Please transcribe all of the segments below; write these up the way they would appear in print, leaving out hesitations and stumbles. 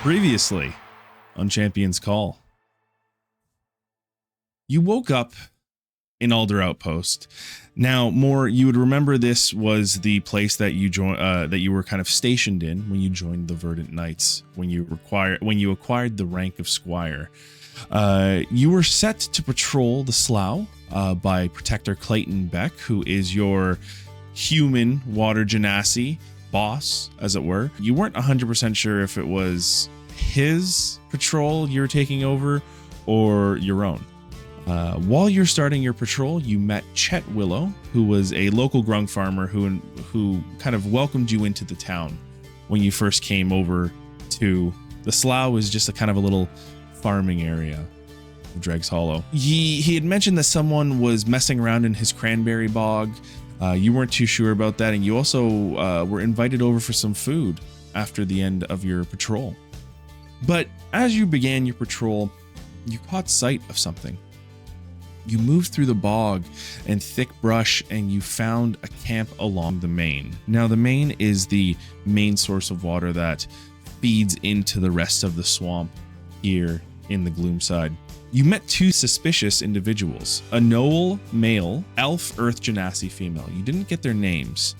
Previously on Champion's Call, you woke up in Alder Outpost. Now, Moor, you would remember this was the place that you were kind of stationed in when you joined the Verdant Knights, when you acquired the rank of Squire. You were set to patrol the Slough by Protector Clayton Beck, who is your human water genasi boss, as it were. You weren't 100% sure if it was his patrol you were taking over or your own. While you're starting your patrol, you met Chet Willow, who was a local grung farmer who kind of welcomed you into the town when you first came over to the Slough. Was just a kind of a little farming area of Dreg's Hollow. He had mentioned that someone was messing around in his cranberry bog. You weren't too sure about that, and you also were invited over for some food after the end of your patrol. But as you began your patrol, you caught sight of something. You moved through the bog and thick brush, and you found a camp along the Main. Now, the Main is the main source of water that feeds into the rest of the swamp here in the Gloomside. You met two suspicious individuals, a Knoll male, Elf Earth Genasi female. You didn't get their names.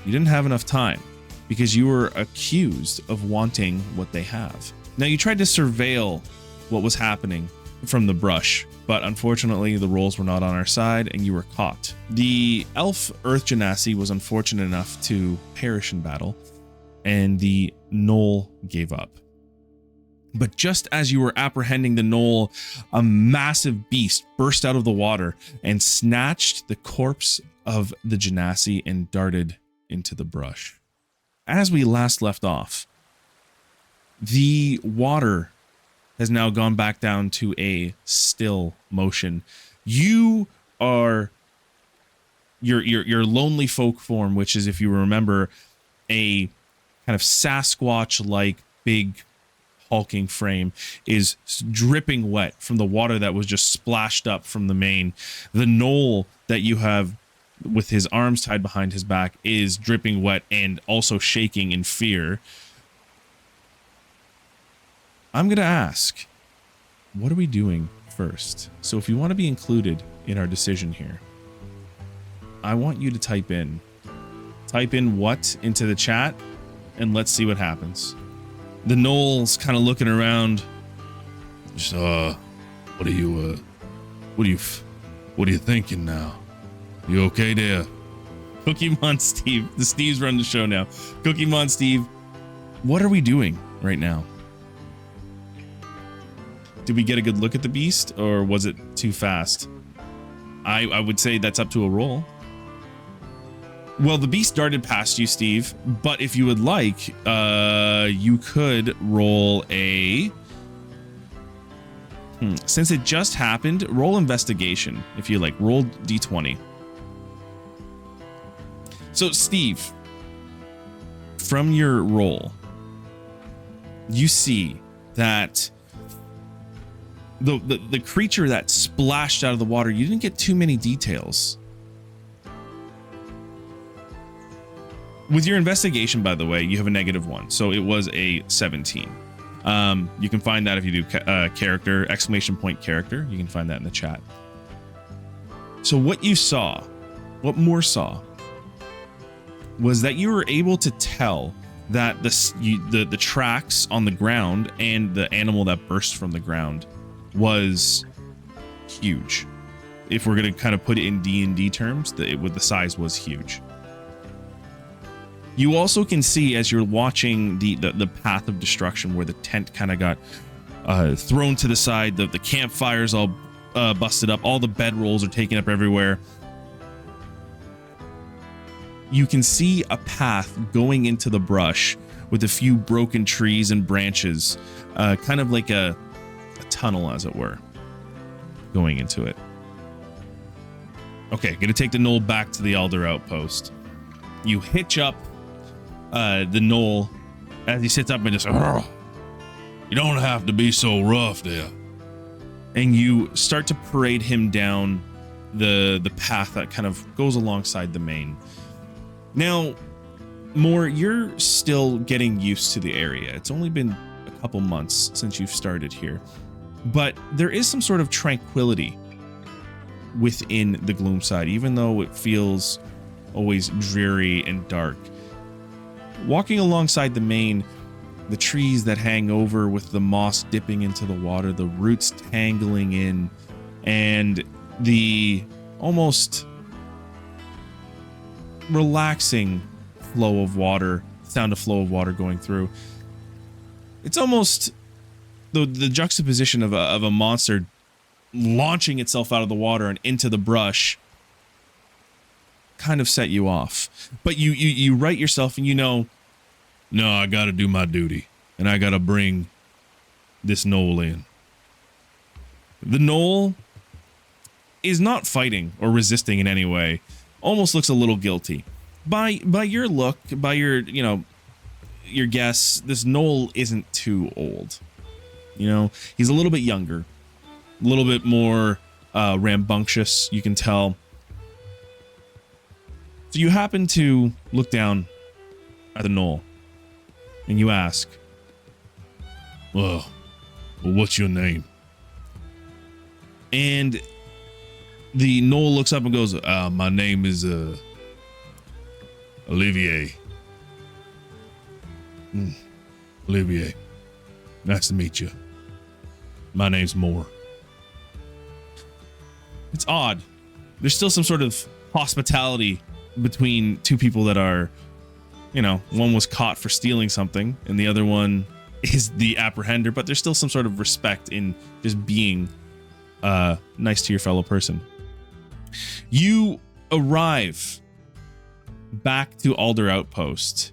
You didn't have enough time because you were accused of wanting what they have. Now, you tried to surveil what was happening from the brush, but unfortunately the rolls were not on our side and you were caught. The Elf Earth Genasi was unfortunate enough to perish in battle, and the Knoll gave up. But just as you were apprehending the Knoll, a massive beast burst out of the water and snatched the corpse of the Genasi and darted into the brush. As we last left off, the water has now gone back down to a still motion. You are your lonely folk form, which is, if you remember, a kind of Sasquatch-like big hulking frame, is dripping wet from the water that was just splashed up from the Main. The Knoll that you have with his arms tied behind his back is dripping wet and also shaking in fear. I'm going to ask, what are we doing first? So if you want to be included in our decision here, I want you to type in what into the chat, and let's see what happens. The Knoll's kind of looking around. Just, what are you thinking now? You okay there? Cookie Mon Steve. The Steve's running the show now. Cookie Mon Steve, what are we doing right now? Did we get a good look at the beast, or was it too fast? I would say that's up to a roll. Well, the beast darted past you, Steve, but if you would like, you could roll a... Since it just happened, roll investigation, if you like. Roll d20. So, Steve, from your roll, you see that the creature that splashed out of the water, you didn't get too many details. With your investigation, by the way, you have a -1, so it was a 17. You can find that if you do character, !character. You can find that in the chat. So what you saw, what Moor saw, was that you were able to tell that the tracks on the ground and the animal that burst from the ground was huge. If we're going to kind of put it in D&D terms, the size was huge. You also can see, as you're watching the path of destruction, where the tent kind of got thrown to the side, the campfire's all busted up, all the bedrolls are taken up everywhere. You can see a path going into the brush with a few broken trees and branches, kind of like a tunnel, as it were, going into it. Okay, gonna take the Knoll back to the Alder Outpost. You hitch up the Knoll as he sits up and just, you don't have to be so rough there. And you start to parade him down the path that kind of goes alongside the Main. Now, Moor, you're still getting used to the area. It's only been a couple months since you've started here, but there is some sort of tranquility within the Gloomside, even though it feels always dreary and dark. Walking alongside the main, the trees that hang over with the moss dipping into the water, the roots tangling in, and the almost relaxing flow of water, sound of flow of water going through. It's almost the juxtaposition of a monster launching itself out of the water and into the brush kind of set you off. But you right yourself and you know, no, I got to do my duty and I got to bring this gnoll in. The gnoll is not fighting or resisting in any way. Almost looks a little guilty. By your look, by your, you know, your guess, this gnoll isn't too old. You know, he's a little bit younger, a little bit more rambunctious, you can tell. So you happen to look down at the gnoll and you ask, well, what's your name? And the gnoll looks up and goes, my name is Olivier. Olivier, nice to meet you. My name's Moor. It's odd. There's still some sort of hospitality between two people that are, you know, one was caught for stealing something and the other one is the apprehender, but there's still some sort of respect in just being nice to your fellow person. You arrive back to Alder Outpost.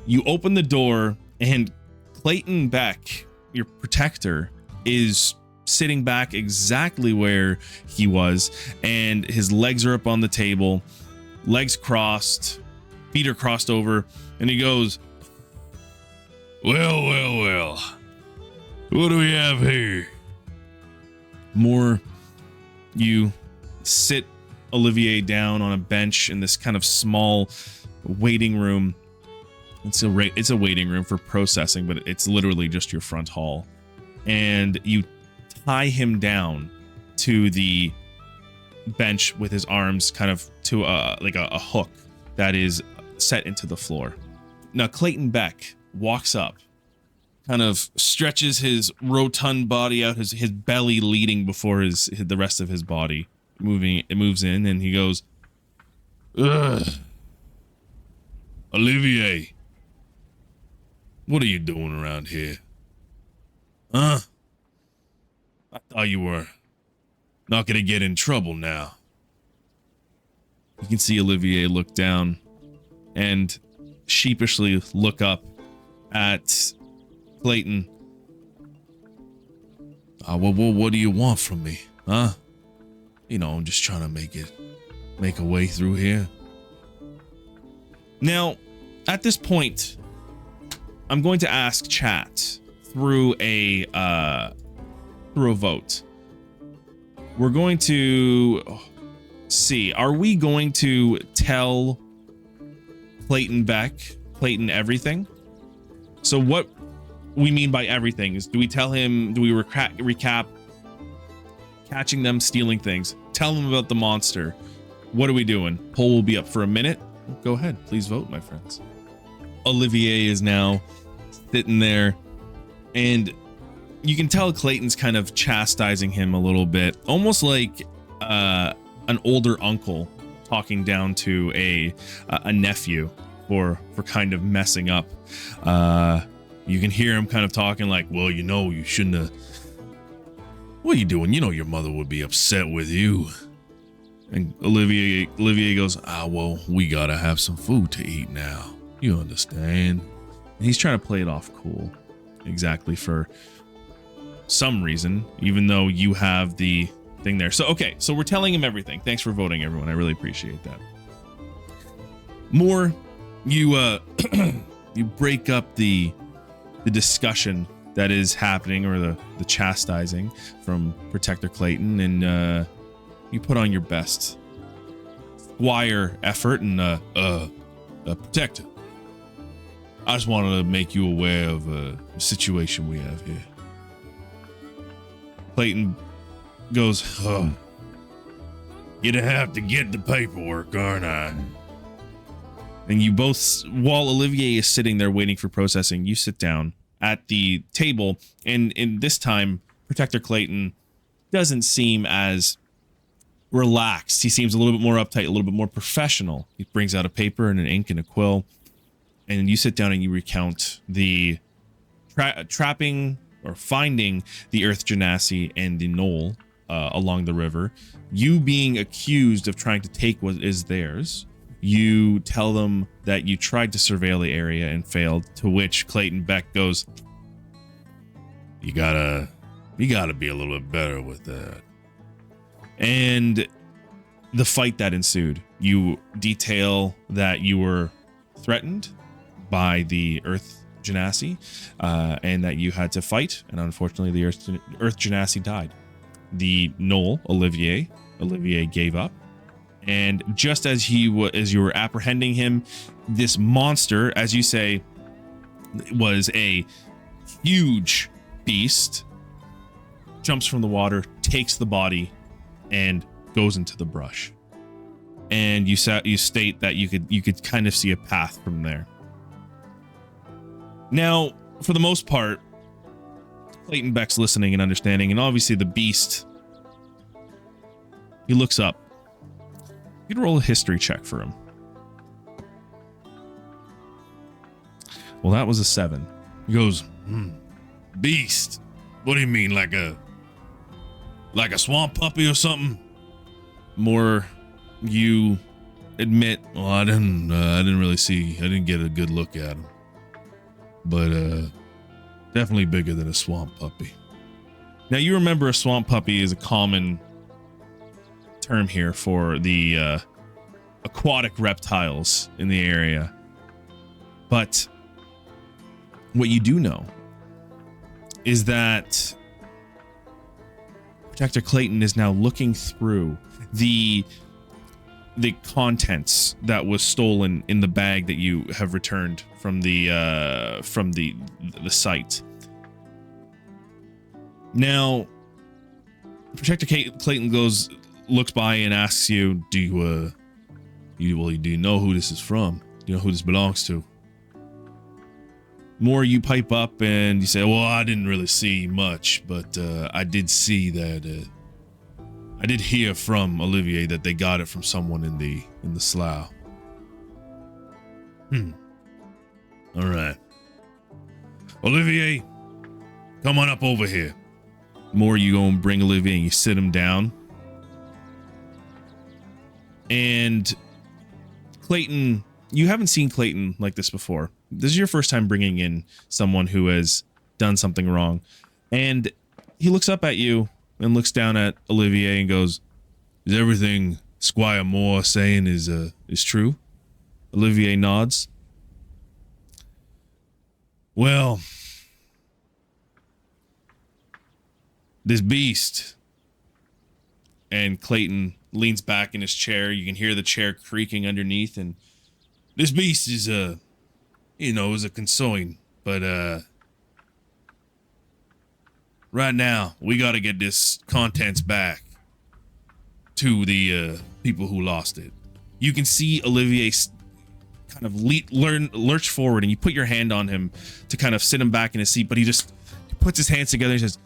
You open the door and Clayton Beck, your protector, is sitting back exactly where he was, and his legs are up on the table, legs crossed, feet are crossed over, and he goes, well, what do we have here? Moor, you sit Olivier down on a bench in this kind of small waiting room. It's a waiting room for processing, but it's literally just your front hall. And you tie him down to the bench with his arms kind of to like a hook that is set into the floor. Now Clayton Beck walks up, kind of stretches his rotund body out, his belly leading before the rest of his body. It moves in, and he goes, ugh. Olivier, what are you doing around here? Huh? I thought you were not gonna get in trouble now. You can see Olivier look down and sheepishly look up at Clayton. What do you want from me? Huh? You know, I'm just trying to make a way through here. Now, at this point, I'm going to ask chat through a vote. We're going to see, are we going to tell Clayton everything? So what we mean by everything is, do we tell him, do we recap catching them stealing things, tell them about the monster? What are we doing? Poll will be up for a minute. Go ahead, please vote, my friends. Olivier is now sitting there, and you can tell Clayton's kind of chastising him a little bit, almost like an older uncle talking down to a nephew for kind of messing up. You can hear him kind of talking like, well, you know, you shouldn't have. What are you doing? You know your mother would be upset with you. And Olivier goes, well, we gotta have some food to eat now. You understand? And he's trying to play it off cool. Exactly, for some reason, even though you have the thing there. So, okay, so we're telling him everything. Thanks for voting, everyone. I really appreciate that. Moor, you you break up the discussion that is happening, or the chastising from Protector Clayton, and you put on your best squire effort and Protector, I just wanted to make you aware of the situation we have here. Clayton goes, oh, you'd have to get the paperwork, aren't I? And you both, while Olivier is sitting there waiting for processing, you sit down at the table, and in this time, Protector Clayton doesn't seem as relaxed. He seems a little bit more uptight, a little bit more professional. He brings out a paper and an ink and a quill, and you sit down and you recount the trapping or finding the Earth Genasi and the knoll along the river. You being accused of trying to take what is theirs. You tell them that you tried to surveil the area and failed, to which Clayton Beck goes, You gotta be a little bit better with that. And the fight that ensued, you detail that you were threatened by the Earth Genasi, and that you had to fight, and unfortunately the Earth Genasi died. The knoll, Olivier gave up, and just as you were apprehending him, this monster, as you say, was a huge beast, jumps from the water, takes the body, and goes into the brush. And you state that you could kind of see a path from there. Now, for the most part, Clayton Beck's listening and understanding, and obviously the beast, he looks up. You can roll a history check for him. Well, that was a 7. He goes, beast? What do you mean, like a swamp puppy or something? Moor, you admit, well, I didn't get a good look at him. But definitely bigger than a swamp puppy. Now, you remember a swamp puppy is a common term here for the aquatic reptiles in the area. But what you do know is that Protector Clayton is now looking through the contents that was stolen in the bag that you have returned from the site. Now, Protector Clayton looks by and asks you, do you know who this is from? Do you know who this belongs to? Moor, you pipe up and you say, well, I didn't really see much, but I did see that I did hear from Olivier that they got it from someone in the slough. All right. Olivier, come on up over here. Moor, you go and bring Olivier and you sit him down. And Clayton, you haven't seen Clayton like this before. This is your first time bringing in someone who has done something wrong. And he looks up at you and looks down at Olivier and goes, is everything Squire Moore saying is true? Olivier nods. Well, this beast. And Clayton leans back in his chair. You can hear the chair creaking underneath, and this beast is is a concern, but right now we got to get this contents back to the people who lost it. You can see Olivier kind of lurch forward, and you put your hand on him to kind of sit him back in his seat, but he puts his hands together and says,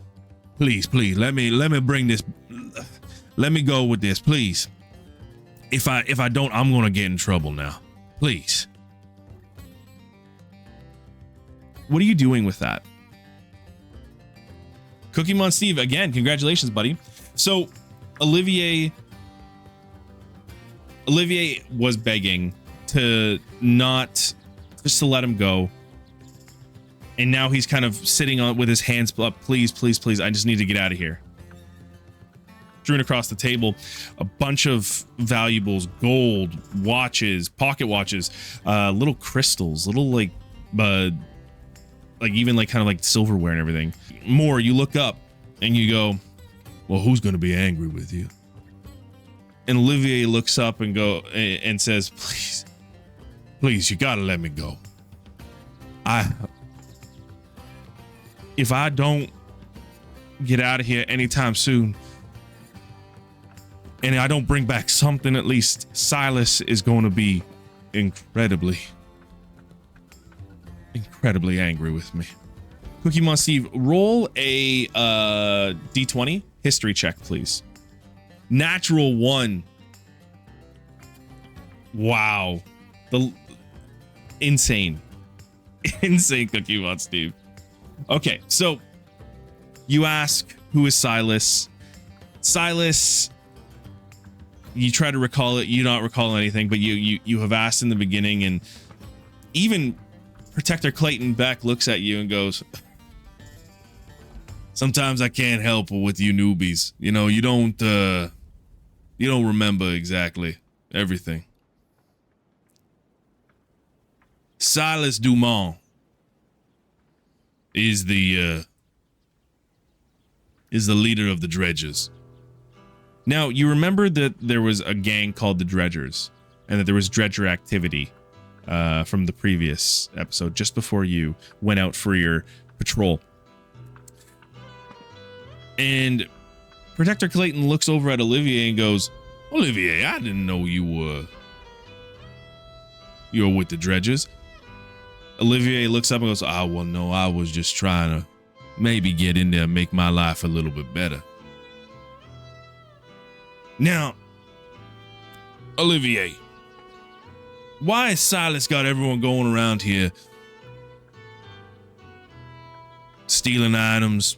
please, let me bring this. Let me go with this, please. If I don't, I'm gonna get in trouble now. Please. What are you doing with that? Cookie Mon Steve, again, congratulations, buddy. So Olivier was begging to not just to let him go. And now he's kind of sitting on with his hands up. Please, please, please. I just need to get out of here. Strewn across the table, a bunch of valuables, gold, watches, pocket watches, little crystals, little like even like kind of like silverware and everything. Moor, you look up and you go, well, who's going to be angry with you? And Olivier looks up and says, please, you got to let me go. If I don't get out of here anytime soon, and I don't bring back something, at least Silas is going to be incredibly angry with me. Cookie Mon Steve, roll a D20 history check, please. Natural 1. Wow. Insane Cookie Mon Steve. Okay, so you ask, who is Silas? Silas, you try to recall it, you don't recall anything, but you have asked in the beginning, and even Protector Clayton Beck looks at you and goes, sometimes I can't help with you newbies. You know, you don't remember exactly everything. Silas Dumont is the leader of the Dredgers. Now, you remember that there was a gang called the Dredgers, and that there was Dredger activity from the previous episode, just before you went out for your patrol. And Protector Clayton looks over at Olivier and goes, Olivier, I didn't know you were with the Dredgers. Olivier looks up and goes, well, no, I was just trying to maybe get in there and make my life a little bit better. Now, Olivier, why has Silas got everyone going around here stealing items,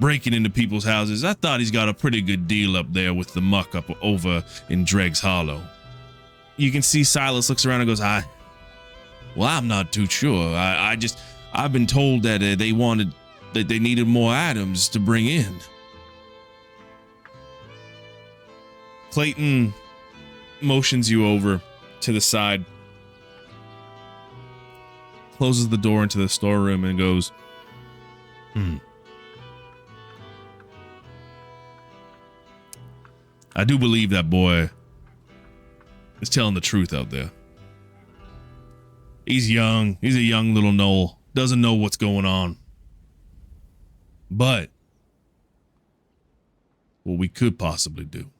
breaking into people's houses? I thought he's got a pretty good deal up there with the muck up over in Dreg's Hollow. You can see Silas looks around and goes, well, I'm not too sure. I've been told that they needed more items to bring in. Clayton motions you over to the side, closes the door into the storeroom, and goes, I do believe that boy is telling the truth out there. He's young. He's a young little gnoll. Doesn't know what's going on. But what we could possibly do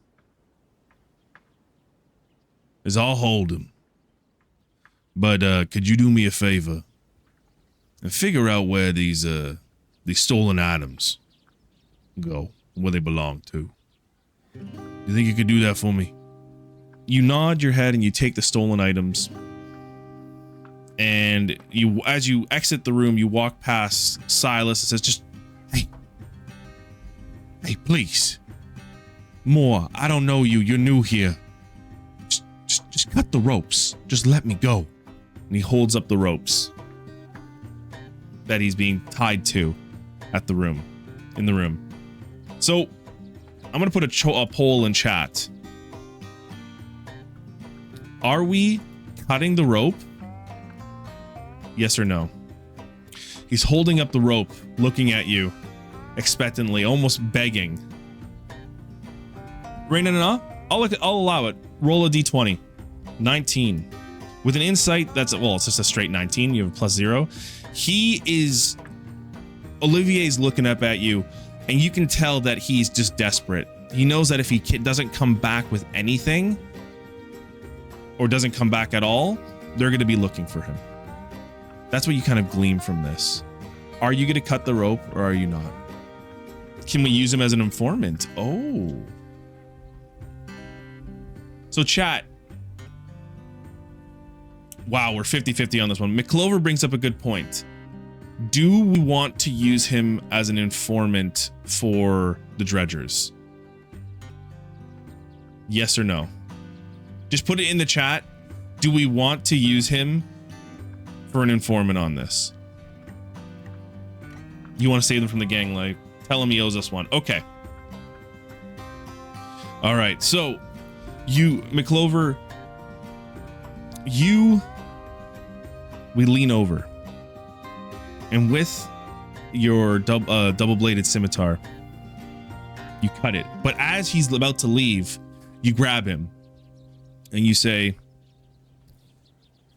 is I'll hold him. But could you do me a favor and figure out where these stolen items go, where they belong to? You think you could do that for me? You nod your head and you take the stolen items. And you, as you exit the room, you walk past Silas and says, just, hey, please. Moor, I don't know you. You're new here. Just cut the ropes. Just let me go. And he holds up the ropes that he's being tied to in the room. So I'm going to put a poll in chat. Are we cutting the rope? Yes or no? He's holding up the rope, looking at you expectantly, almost begging. No. I'll allow it. Roll a d20. 19. With an insight that's, well, it's just a straight 19. You have a +0. Olivier's looking up at you, and you can tell that he's just desperate. He knows that if he doesn't come back with anything, or doesn't come back at all, they're going to be looking for him. That's what you kind of glean from this. Are you going to cut the rope, or are you not? Can we use him as an informant? Oh. So chat. Wow, we're 50-50 on this one. McClover brings up a good point. Do we want to use him as an informant for the Dredgers? Yes or no? Just put it in the chat. Do we want to use him for an informant on this? You want to save them from the gang life? Tell him he owes us one. Okay. All right. So you, McClover, we lean over, and with your double-bladed scimitar, you cut it. But as he's about to leave, you grab him and you say,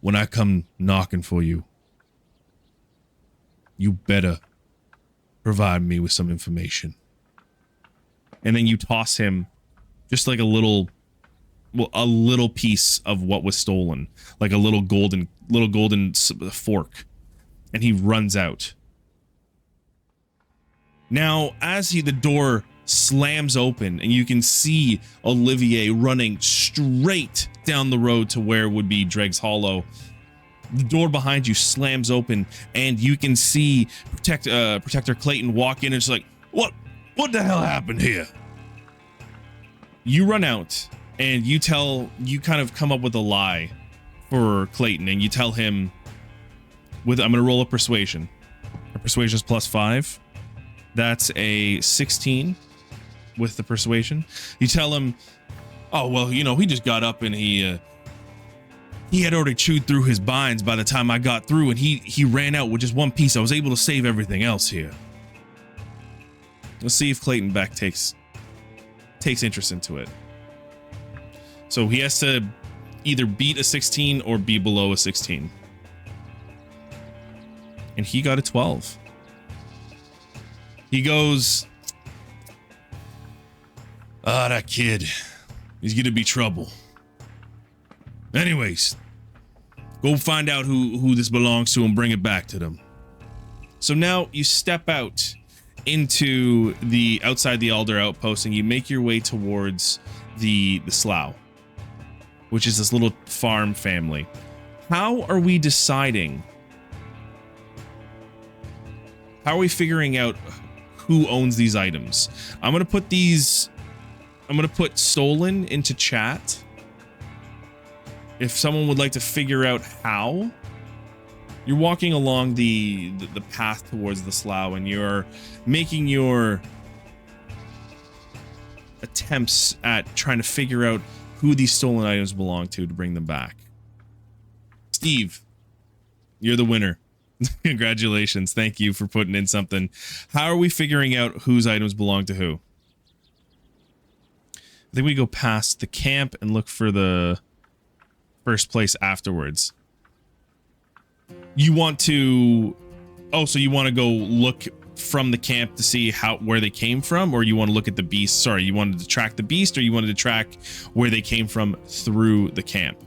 when I come knocking for you, You better provide me with some information. And then you toss him just like a little piece of what was stolen, like a little golden fork, and he runs out. Now, as the door slams open, and you can see Olivier running straight down the road to where would be Dreg's Hollow. The door behind you slams open, and you can see Protector Clayton walk in, and it's like, what the hell happened here? You run out, and you kind of come up with a lie for Clayton, and you tell him, I'm going to roll a persuasion. A persuasion is +5. That's a 16 with the persuasion. You tell him, oh, well, he just got up and he had already chewed through his binds by the time I got through, and he ran out with just one piece. I was able to save everything else here. Let's see if Clayton Beck takes interest into it. So he has to either beat a 16 or be below a 16. And he got a 12. He goes, that kid, he's gonna be trouble. Anyways, go find out who this belongs to and bring it back to them. So now you step out into the outside the Alder outpost, and you make your way towards the Slough, which is this little farm family. How are we deciding? How are we figuring out who owns these items? I'm gonna put stolen into chat. If someone would like to figure out how. You're walking along the path towards the Slough, and you're making your attempts at trying to figure out who these stolen items belong to bring them back. Steve, you're the winner. Congratulations. Thank you for putting in something. How are we figuring out whose items belong to who? I think we go past the camp and look for the first place afterwards. You want to... Oh, so you want to go look from the camp to see where they came from, or you want to look at the beast? Sorry, you wanted to track the beast, or you wanted to track where they came from through the camp?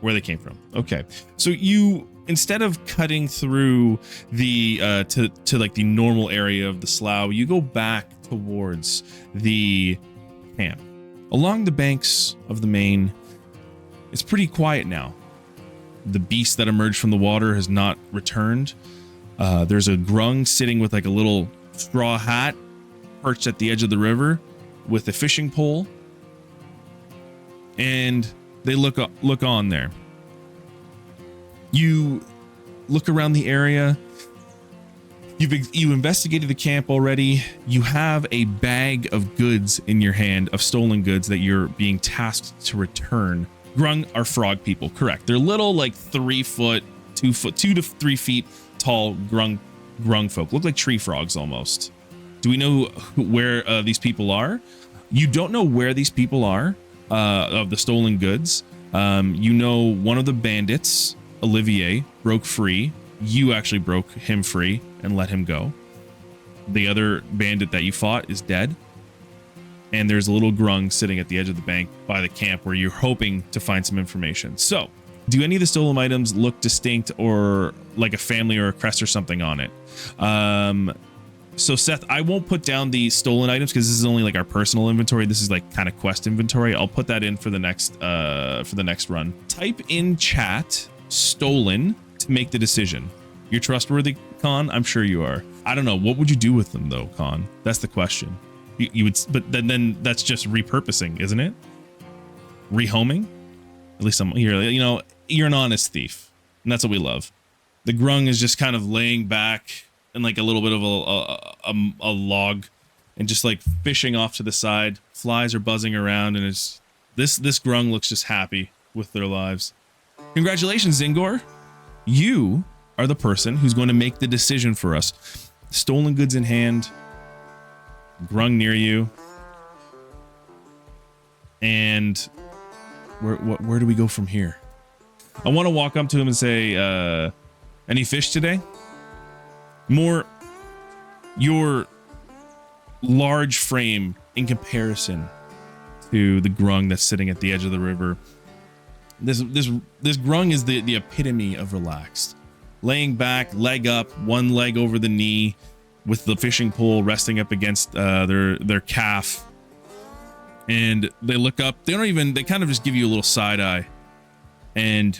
Where they came from. Okay. So you, instead of cutting through the to like the normal area of the Slough, you go back towards the camp. Along the banks of the Main, it's pretty quiet now. The beast that emerged from the water has not returned. There's a grung sitting with like a little straw hat perched at the edge of the river with a fishing pole, and they look on there. You look around the area. You investigated the camp already. You have a bag of goods in your hand, of stolen goods that you're being tasked to return. Grung are frog people, correct? They're little, like 2 to 3 feet tall grung folk. Look like tree frogs almost. Do we know where these people are? You don't know where these people are of the stolen goods. You know one of the bandits, Olivier, broke free. You actually broke him free and let him go. The other bandit that you fought is dead. And there's a little grung sitting at the edge of the bank by the camp where you're hoping to find some information. So, do any of the stolen items look distinct or like a family or a crest or something on it? So Seth, I won't put down the stolen items because this is only like our personal inventory. This is like kind of quest inventory. I'll put that in for the next run. Type in chat stolen to make the decision. You're trustworthy, Khan? I'm sure you are. I don't know. What would you do with them though, Khan? That's the question. You would, but then that's just repurposing, isn't it? Rehoming? At least you're an honest thief, and that's what we love. The grung is just kind of laying back in like a little bit of a log, and just like fishing off to the side. Flies are buzzing around, and it's this grung looks just happy with their lives. Congratulations, Zingor. You are the person who's going to make the decision for us. Stolen goods in hand. Grung near you, and where do we go from here? I want to walk up to him and say, Any fish today? Moor, your large frame in comparison to the grung that's sitting at the edge of the river. This grung is the epitome of relaxed. Laying back, leg up, one leg over the knee, with the fishing pole resting up against their calf. And they look up. They kind of just give you a little side eye and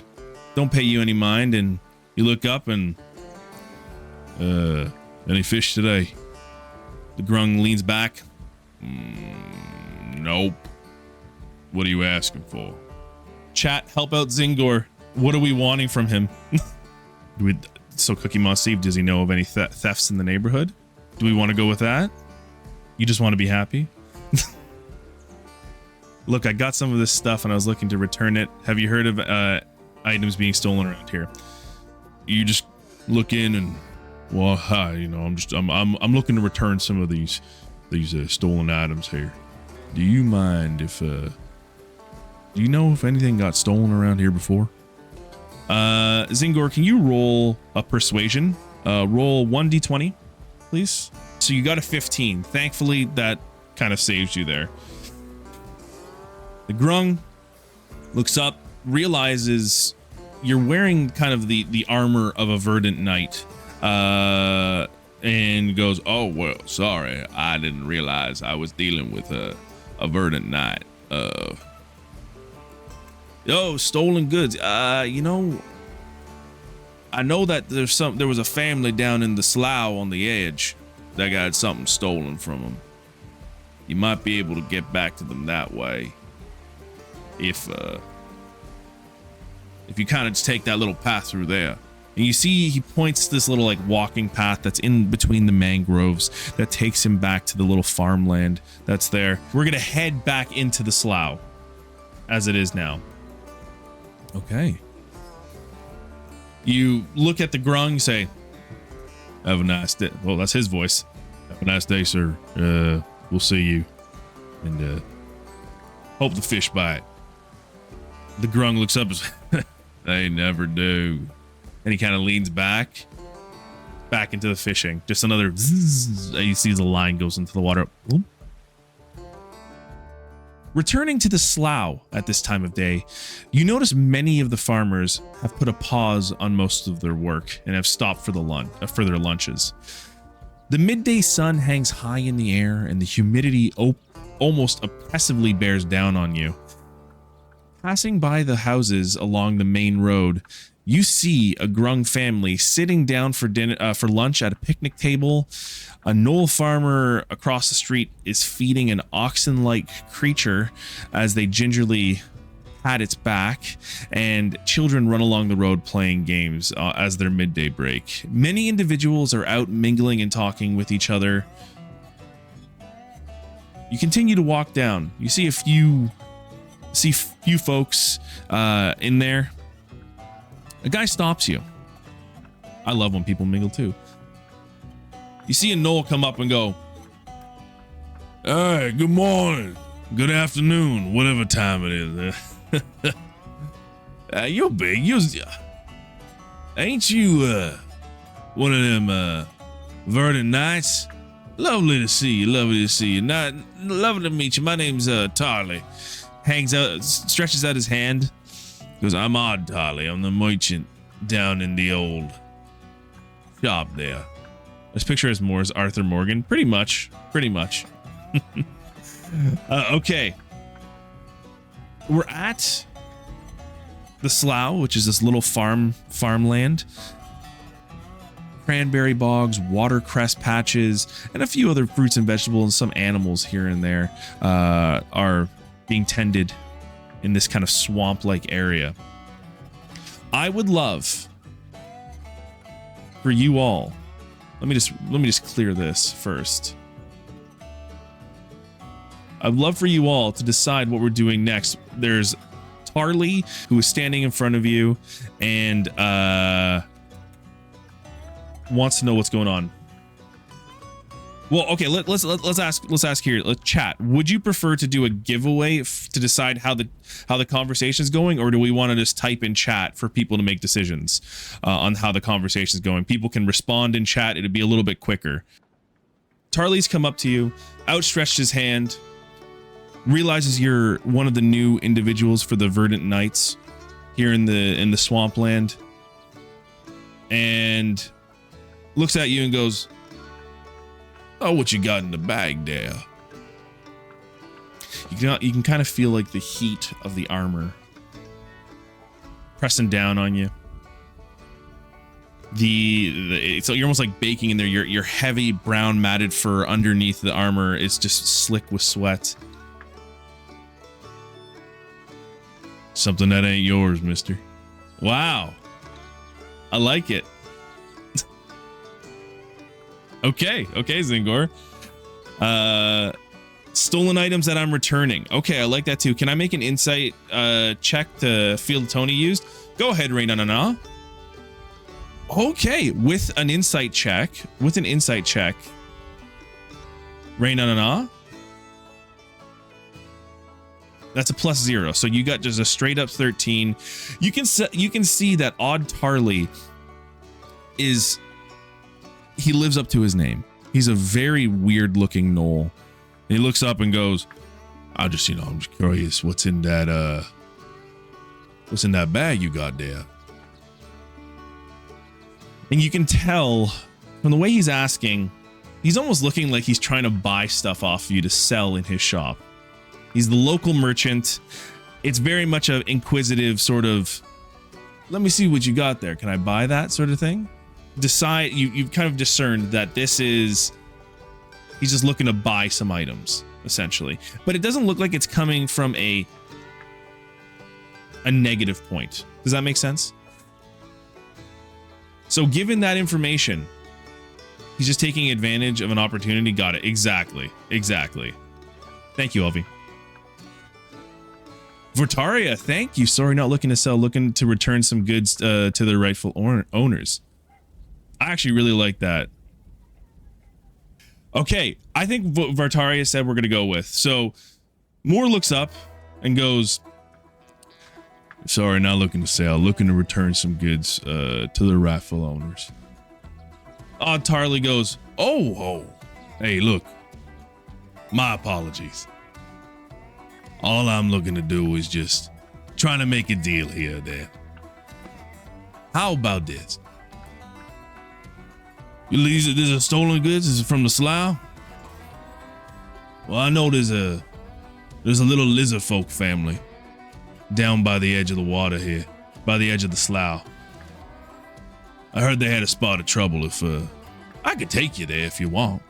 don't pay you any mind. And you look up and, any fish today? The grung leans back. Nope. What are you asking for? Chat, help out Zingor. What are we wanting from him? So Cookie Moss Steve, does he know of any thefts in the neighborhood? Do we want to go with that? You just want to be happy? Look, I got some of this stuff and I was looking to return it. Have you heard of items being stolen around here? You just look in and, well, hi, you know, I'm looking to return some of these stolen items here. Do you mind if do you know if anything got stolen around here before? Zingor, can you roll a persuasion? Roll 1d20, please. So you got a 15. Thankfully, that kind of saves you there. The grung looks up, realizes you're wearing kind of the armor of a verdant knight, and goes, "Oh well, sorry, I didn't realize I was dealing with a verdant knight. Oh, stolen goods. You know, I know that there was a family down in the slough on the edge that got something stolen from them. You might be able to get back to them that way. If you kind of just take that little path through there." And you see he points this little like walking path that's in between the mangroves that takes him back to the little farmland that's there. We're gonna head back into the slough as it is now. Okay. You look at the grung, you say, "Have a nice day." Well, that's his voice. "Have a nice day, sir. We'll see you. And hope the fish bite." The grung looks up and says, "They never do." And he kind of leans back into the fishing. Just another zzz, you see the line goes into the water. Boom. Returning to the slough at this time of day, you notice many of the farmers have put a pause on most of their work and have stopped for their lunches. The midday sun hangs high in the air and the humidity almost oppressively bears down on you. Passing by the houses along the main road, you see a grung family sitting down for dinner, for lunch at a picnic table. A knoll farmer across the street is feeding an oxen-like creature as they gingerly pat its back, and children run along the road playing games as their midday break. Many individuals are out mingling and talking with each other. You continue to walk down. You see a few folks in there. A guy stops you. I love when people mingle too. You see a knoll come up and go, "Hey, good morning, good afternoon, whatever time it is." You're big. Ain't you one of them verdant knights? Lovely to see you. Lovely to see you. Lovely to meet you. My name's Tarley. Hangs out, stretches out his hand. Goes, "I'm Odd Tarley. I'm the merchant down in the old shop there." This picture is Moor's Arthur Morgan. Pretty much. Okay. We're at the slough, which is this little farmland. Cranberry bogs, watercress patches, and a few other fruits and vegetables, and some animals here and there are being tended in this kind of swamp-like area. I would love for you all. Let me just clear this first. I'd love for you all to decide what we're doing next. There's Tarley, who is standing in front of you and wants to know what's going on. Well, okay, let's ask here. Let's chat. Would you prefer to do a giveaway to decide how the conversation is going, or do we want to just type in chat for people to make decisions on how the conversation is going? People can respond in chat. It'd be a little bit quicker. Tarly's come up to you, outstretched his hand, realizes you're one of the new individuals for the Verdant Knights here in the swampland, and looks at you and goes, "Oh, what you got in the bag there?" You can kind of feel like the heat of the armor pressing down on you. So you're almost like baking in there. Your heavy brown matted fur underneath the armor is just slick with sweat. "Something that ain't yours, mister." Wow. I like it. Okay, Zingor. Stolen items that I'm returning. Okay, I like that too. Can I make an insight check to feel the tone he used? Go ahead, Rain on an. Okay, with an insight check. Rain on an. That's a +0. So you got just a straight up 13. You can see that Odd Tarly he lives up to his name. He's a very weird looking gnoll. He looks up and goes, I'm just curious what's in that bag you got there." And you can tell from the way he's asking, he's almost looking like he's trying to buy stuff off you to sell in his shop. He's the local merchant. It's very much an inquisitive sort of, "Let me see what you got there. Can I buy that?" sort of thing. You've kind of discerned that he's just looking to buy some items, essentially. But it doesn't look like it's coming from a negative point. Does that make sense? So given that information, he's just taking advantage of an opportunity. Got it. Exactly. Thank you, Elvie. Vortaria, thank you. Sorry, not looking to sell, looking to return some goods to their rightful owners. I actually really like that. Okay, I think what Vartaria said we're going to go with. So Moor looks up and goes, "Sorry, not looking to sell, looking to return some goods to their rightful owners." Odd Tarly goes, Oh, hey, look, my apologies. All I'm looking to do is just trying to make a deal here or there. How about this? These are stolen goods. This is from the slough. Well, I know there's a little lizard folk family down by the edge of the water here, by the edge of the slough. I heard they had a spot of trouble. If I could take you there if you want.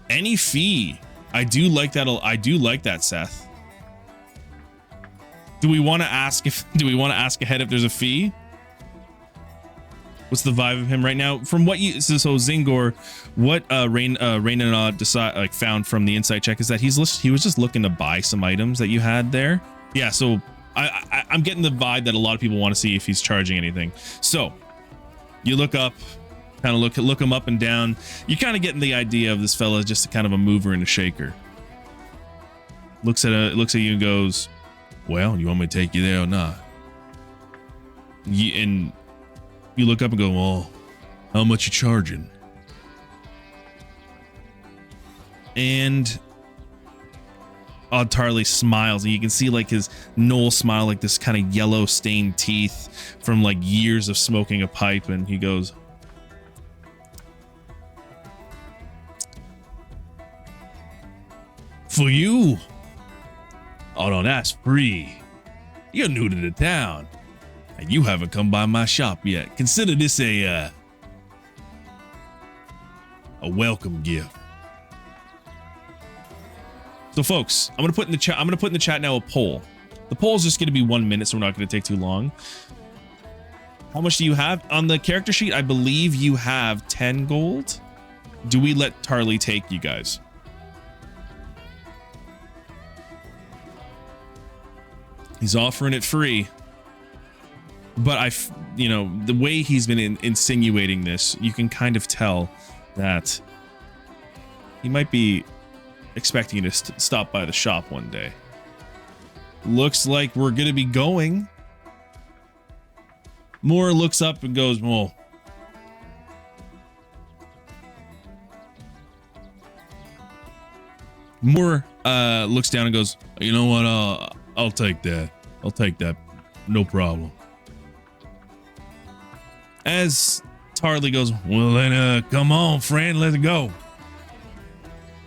Any fee. I do like that, Seth. Do we want to ask ahead if there's a fee? What's the vibe of him right now? From what you so Zingor, what Rain and found from the insight check is that he was just looking to buy some items that you had there. Yeah, so I'm getting the vibe that a lot of people want to see if he's charging anything. So you look up, kind of look him up and down. You're kind of getting the idea of this fella is just kind of a mover and a shaker. Looks at you and goes, "Well, you want me to take you there or not?" And you look up and go, "Well, how much you charging?" And Odd Tarly smiles, and you can see like his gnoll smile, like this kind of yellow stained teeth from like years of smoking a pipe, and he goes, "For you? Oh no, that's free. You're new to the town, and you haven't come by my shop yet. Consider this a welcome gift." So folks, I'm gonna put in the chat now a poll. The poll is just gonna be 1 minute, so we're not gonna take too long. How much do you have on the character sheet? I believe you have 10 gold. Do we let Tarly take you guys? He's offering it free, but the way he's been insinuating this, you can kind of tell that He might be expecting you to stop by the shop one day. Looks like we're gonna be going. Moore looks up and goes, well, Moore looks down and goes, you know what, I'll take that. I'll take that. No problem. As Tarly goes, well then, come on, friend, let's go.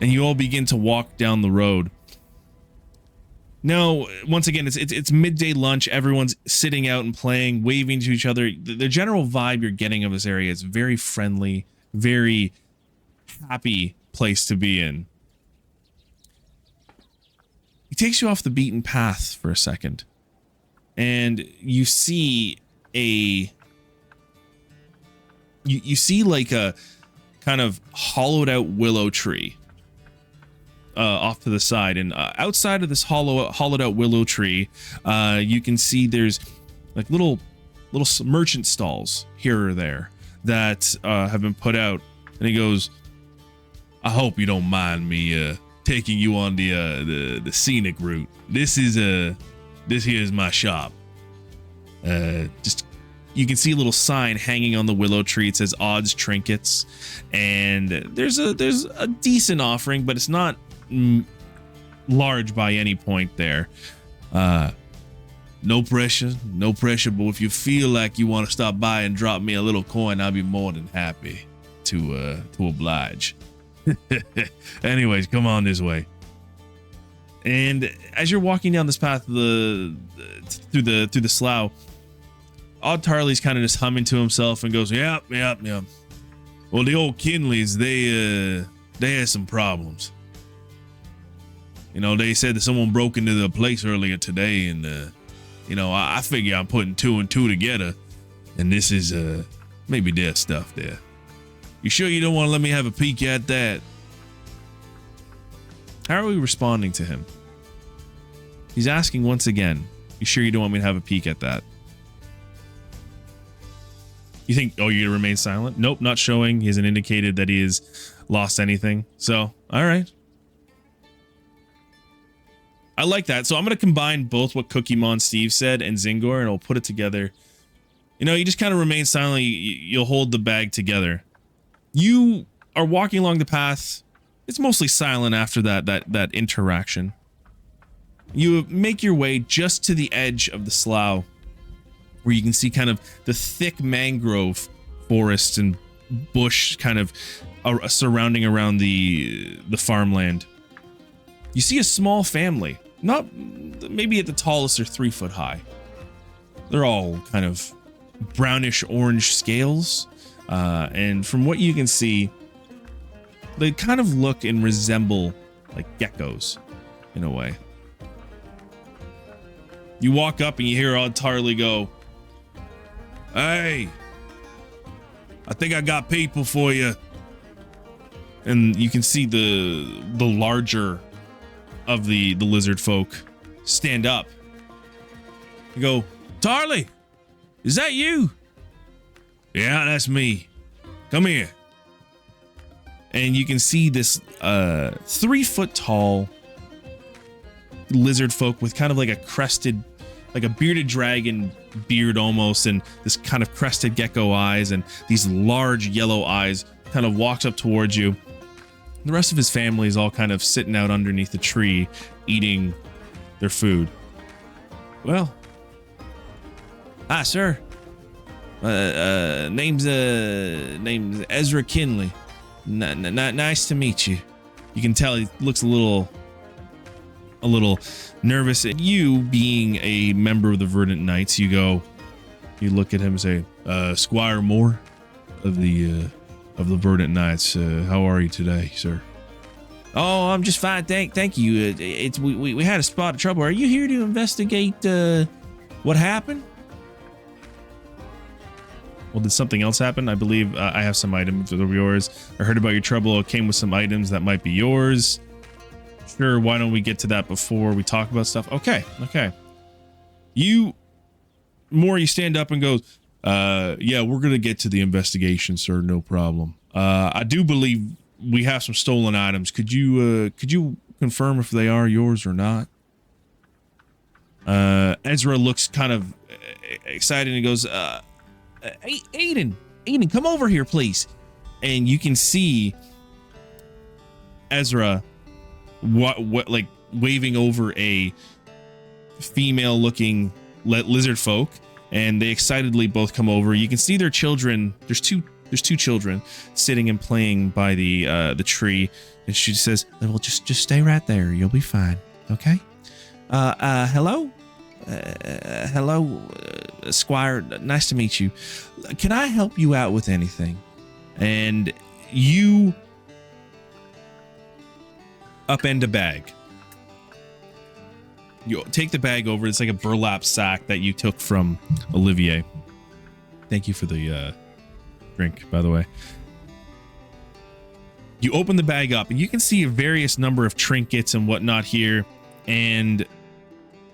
And you all begin to walk down the road. Now, once again, it's midday lunch. Everyone's sitting out and playing, waving to each other. The general vibe you're getting of this area is very friendly, very happy place to be in. He takes you off the beaten path for a second, and you see you see like a kind of hollowed out willow tree off to the side, and outside of this hollowed out willow tree, you can see there's like little merchant stalls here or there that have been put out. And he goes, I hope you don't mind me taking you on the scenic route. This here is my shop. Just you can see a little sign hanging on the willow tree. It says odds trinkets, and there's a decent offering, but it's not large by any point there. No pressure, but if you feel like you want to stop by and drop me a little coin, I'll be more than happy to oblige. Anyways, come on this way. And as you're walking down this path through the slough, Odd Tarly's kind of just humming to himself and goes, yep. Well, the old Kinleys, they had some problems. You know, they said that someone broke into the place earlier today, and you know, I figure I'm putting two and two together, and this is maybe their stuff there. You sure you don't want to let me have a peek at that? How are we responding to him? He's asking once again, you sure you don't want me to have a peek at that? You think, oh, you're gonna remain silent? Nope, not showing. He hasn't indicated that he has lost anything. So, all right. I like that. So I'm going to combine both what Cookie Mon Steve said and Zingor, and I'll put it together. You know, you just kind of remain silent. You'll hold the bag together. You are walking along the path. It's mostly silent after that interaction. You make your way just to the edge of the slough, where you can see kind of the thick mangrove forests and bush kind of surrounding around the farmland. You see a small family, not maybe at the tallest they're 3 foot high. They're all kind of brownish orange scales, and from what you can see, they kind of look and resemble like geckos in a way. You walk up and you hear Odd Tarly go, "Hey, I think I got people for you." And you can see the larger of the lizard folk stand up. You go, "Tarly, is that you?" "Yeah, that's me. Come here." And you can see this 3 foot tall lizard folk with kind of like a crested, like a bearded dragon beard almost, and this kind of crested gecko eyes and these large yellow eyes, kind of walks up towards you. The rest of his family is all kind of sitting out underneath the tree eating their food. "Well, hi sir. Name's Ezra Kinley. Nice to meet you." You can tell he looks a little nervous. And you, being a member of the Verdant Knights, you look at him and say, "Squire Moore of the Verdant Knights. How are you today, sir?" "Oh, I'm just fine. Thank you. We had a spot of trouble. Are you here to investigate what happened?" "Well, did something else happen? I believe I have some items that are yours. I heard about your trouble. It came with some items that might be yours." "Sure, why don't we get to that before we talk about stuff?" Okay. You stand up and goes, "Yeah, we're going to get to the investigation, sir. No problem. I do believe we have some stolen items. Could you confirm if they are yours or not? Ezra looks kind of excited and goes, Aiden, come over here, please. And you can see Ezra what like waving over a female looking lizard folk, and they excitedly both come over. You can see their children. There's two children sitting and playing by the tree, and she says, well, just stay right there, you'll be fine. Okay. Hello, Squire, nice to meet you. Can I help you out with anything? And you upend a bag. You take the bag over. It's like a burlap sack that you took from Olivier. Thank you for the drink, by the way. You open the bag up and you can see a various number of trinkets and whatnot here. And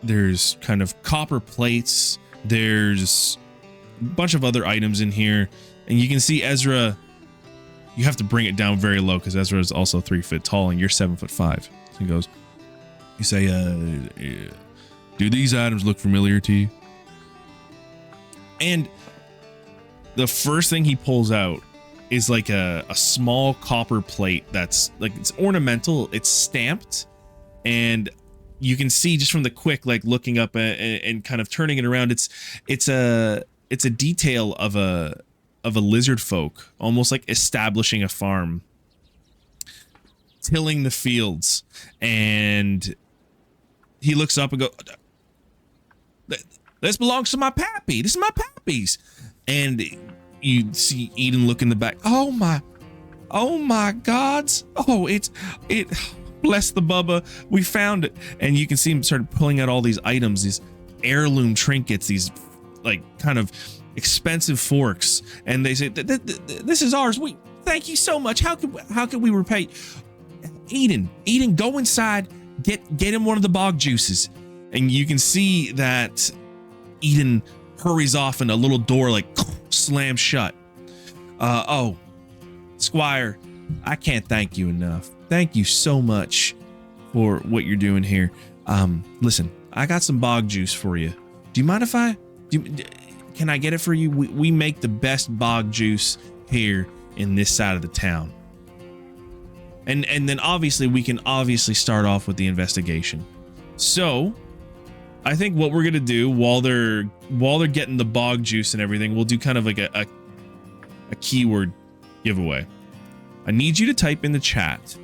there's kind of copper plates. There's a bunch of other items in here. And you can see Ezra, you have to bring it down very low because Ezra is also 3 foot tall and you're 7'5". So he goes, you say, do these items look familiar to you? And the first thing he pulls out is like a small copper plate that's like, it's ornamental, it's stamped, and you can see just from the quick like looking up and kind of turning it around, it's a detail of a lizard folk, almost like establishing a farm, tilling the fields. And he looks up and goes, this belongs to my pappy. This is my pappy's. And you see Eden look in the back. Oh my gods. Oh, it bless the Bubba. We found it. And you can see him start pulling out all these items, these heirloom trinkets, these like kind of expensive forks. And they say, this is ours. We thank you so much. How could we repay? Eden, go inside. Get him one of the bog juices. And you can see that Eden hurries off and a little door like slams shut. Oh, Squire, I can't thank you enough. Thank you so much for what you're doing here. Listen, I got some bog juice for you. Do you mind if can I get it for you? We make the best bog juice here in this side of the town. And then obviously we can start off with the investigation. So I think what we're gonna do while they're getting the bog juice and everything, we'll do kind of like a keyword giveaway. I need you to type in the chat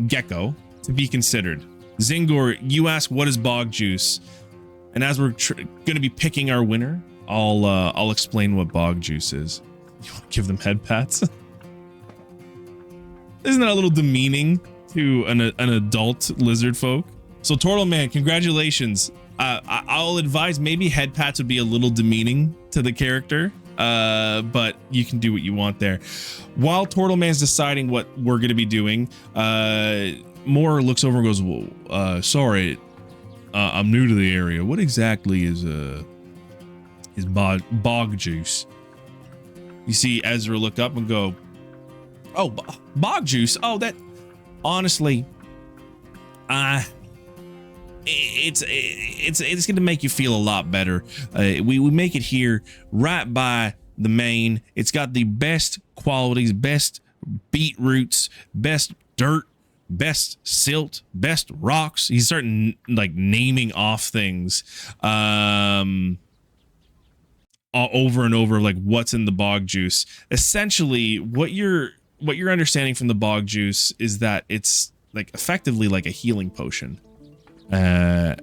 gecko to be considered. Zingor, you ask what is bog juice, and as we're gonna be picking our winner, I'll explain what bog juice is. You want to give them head pats? Isn't that a little demeaning to an adult lizard folk? So Turtle Man, congratulations. I'll advise maybe head pats would be a little demeaning to the character, but you can do what you want there. While Turtle Man's deciding what we're going to be doing, Moor looks over and goes, well, sorry, I'm new to the area. What exactly is bog juice? You see Ezra look up and go, oh, bog juice. Oh, that honestly, it's going to make you feel a lot better. We make it here right by the main. It's got the best qualities, best beetroots, best dirt, best silt, best rocks. He's starting like naming off things over and over, like what's in the bog juice. Essentially, what you're understanding from the bog juice is that it's like effectively like a healing potion. And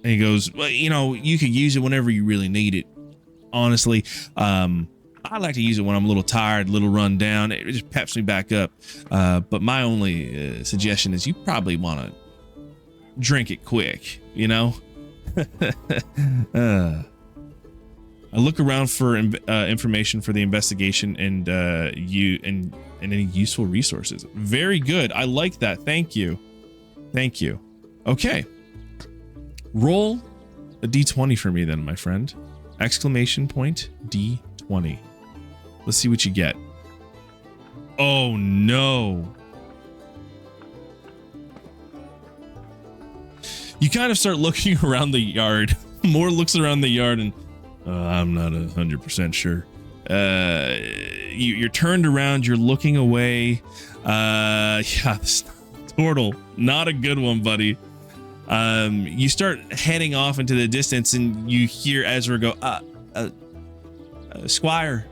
he goes, well, you know, you could use it whenever you really need it. Honestly, I like to use it when I'm a little tired, a little run down. It just peps me back up. But my only suggestion is you probably want to drink it quick, you know? I look around for information for the investigation and any useful resources. Very good. I like that. Thank you. Thank you. Okay. Roll a d20 for me then, my friend. Exclamation point D20. Let's see what you get. Oh no. You kind of start looking around the yard. Moore looks around the yard and I'm not 100% sure. You're turned around. You're looking away. Yeah, this turtle, not a good one, buddy. You start heading off into the distance, and you hear Ezra go, Squire,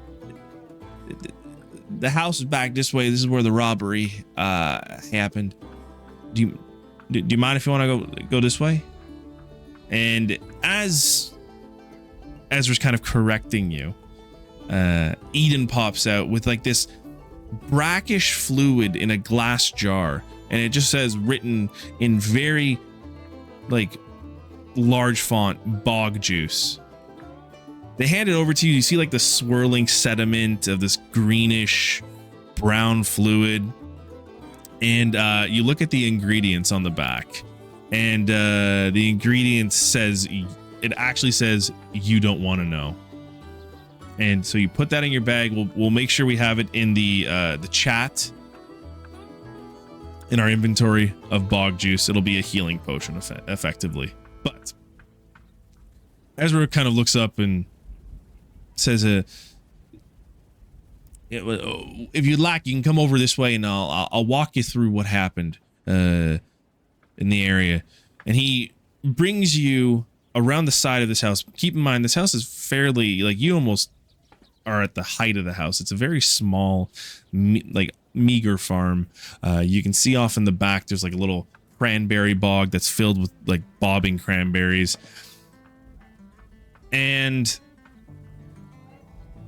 the house is back this way. This is where the robbery happened. Do you mind if you want to go this way? And as Ezra's kind of correcting you, Eden pops out with like this brackish fluid in a glass jar, and it just says, written in very like large font, bog juice. They hand it over to you. You see like the swirling sediment of this greenish brown fluid, and you look at the ingredients on the back, and the ingredients says, it actually says, you don't want to know. And so you put that in your bag. We'll make sure we have it in the chat, in our inventory of bog juice. It'll be a healing potion effectively. But Ezra kind of looks up and says, if you'd like, you can come over this way and I'll walk you through what happened in the area. And he brings you around the side of this house. Keep in mind, this house is fairly, like, you almost are at the height of the house. It's a very small, like, meager farm. You can see off in the back there's like a little cranberry bog that's filled with like bobbing cranberries, and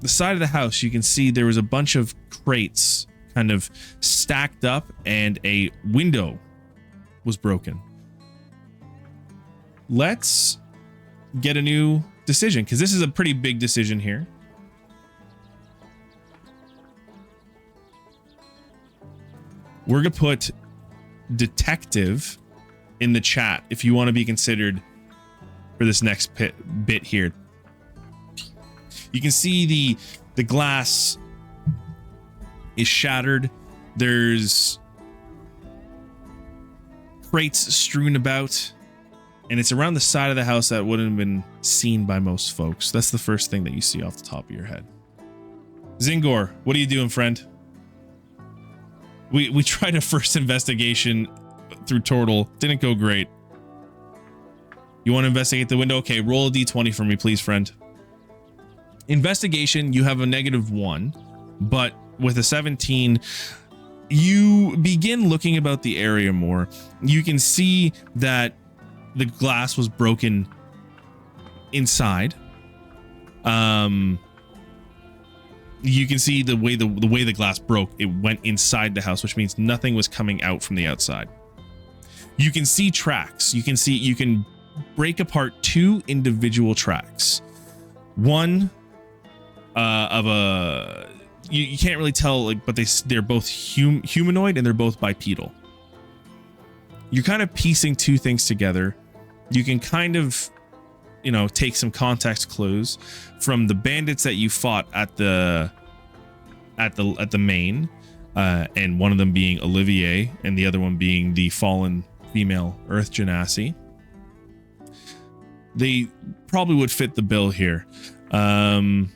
the side of the house, you can see there was a bunch of crates kind of stacked up, and a window was broken. Let's get a new decision, because this is a pretty big decision here. We're going to put detective in the chat if you want to be considered for this next bit here. You can see the glass is shattered. There's crates strewn about, and it's around the side of the house that wouldn't have been seen by most folks. That's the first thing that you see off the top of your head. Zingor, what are you doing, friend? We tried a first investigation through Turtle. Didn't go great. You want to investigate the window? Okay, roll a d20 for me, please, friend. Investigation, you have a -1, but with a 17, you begin looking about the area more. You can see that the glass was broken inside. You can see the way the glass broke, it went inside the house, which means nothing was coming out from the outside. You can see tracks. You can break apart 2 individual tracks. One of a, you can't really tell, like, but they're both humanoid, and they're both bipedal. You're kind of piecing 2 things together. You can kind of, you know, take some context clues from the bandits that you fought at the main, and one of them being Olivier, and the other one being the fallen female Earth Genasi. They probably would fit the bill here. And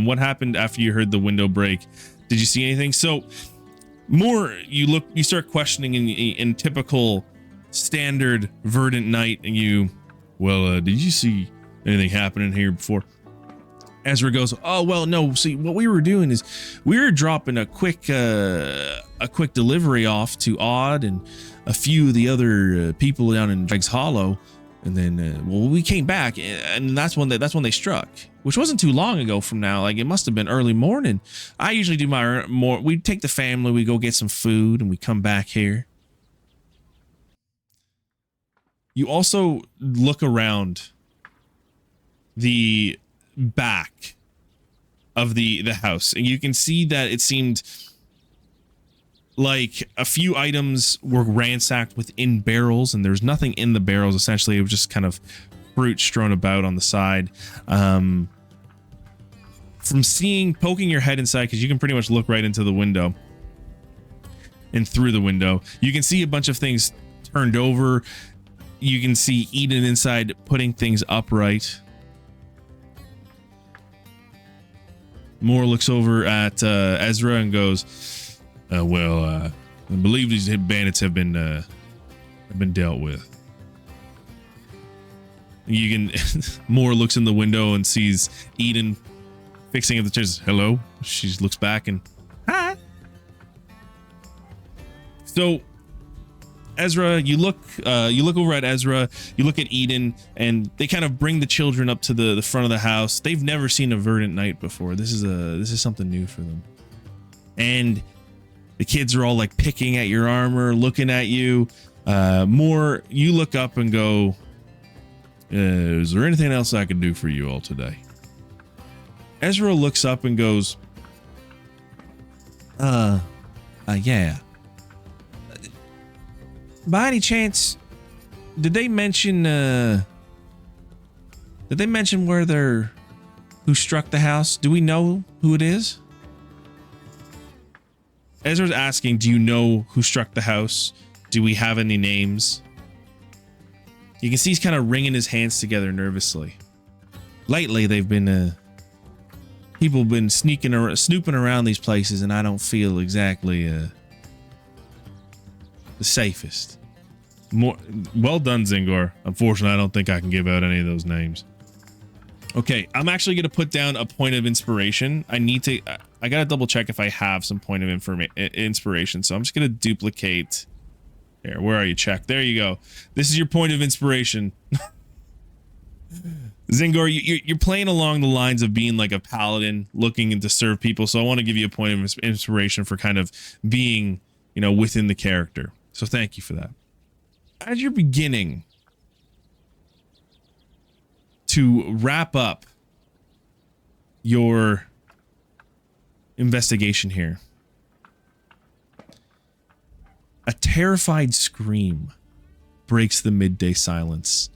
what happened after you heard the window break? Did you see anything? So, Moor, you start questioning in typical standard Verdant Knight, and did you see anything happening here before? Ezra goes, oh, well, no, see, what we were doing is we were dropping a quick delivery off to Odd and a few of the other people down in Drags Hollow, and then we came back, and that's when they struck, which wasn't too long ago from now. Like, it must have been early morning. I usually do we take the family, we go get some food, and we come back here. You also look around the back of the house, and you can see that it seemed like a few items were ransacked within barrels, and there's nothing in the barrels. Essentially, it was just kind of fruit strewn about on the side. From poking your head inside, because you can pretty much look right into the window and through the window, you can see a bunch of things turned over. You can see Eden inside putting things upright. Moore looks over at Ezra and goes, well, I believe these bandits have been dealt with. You can Moore looks in the window and sees Eden fixing at the chairs. Hello. She looks back and hi. So Ezra, you look over at Ezra, you look at Eden, and they kind of bring the children up to the front of the house. They've never seen a verdant night before. This is something new for them. And the kids are all like picking at your armor, looking at you. Moore, you look up and go, is there anything else I can do for you all today? Ezra looks up and goes, yeah. By any chance, did they mention who struck the house? Do we know who it is? Ezra's asking, do you know who struck the house? Do we have any names? You can see he's kind of wringing his hands together nervously. Lately, they've been people have been snooping around these places, and I don't feel exactly the safest. Well done, Zingor. Unfortunately, I don't think I can give out any of those names. Okay, I'm actually going to put down a point of inspiration. I got to double check if I have some point of inspiration. So I'm just going to duplicate. There, where are you? Check. There you go. This is your point of inspiration. Zingor, you're playing along the lines of being like a paladin looking to serve people. So I want to give you a point of inspiration for kind of being, within the character. So thank you for that. As you're beginning to wrap up your investigation here, a terrified scream breaks the midday silence.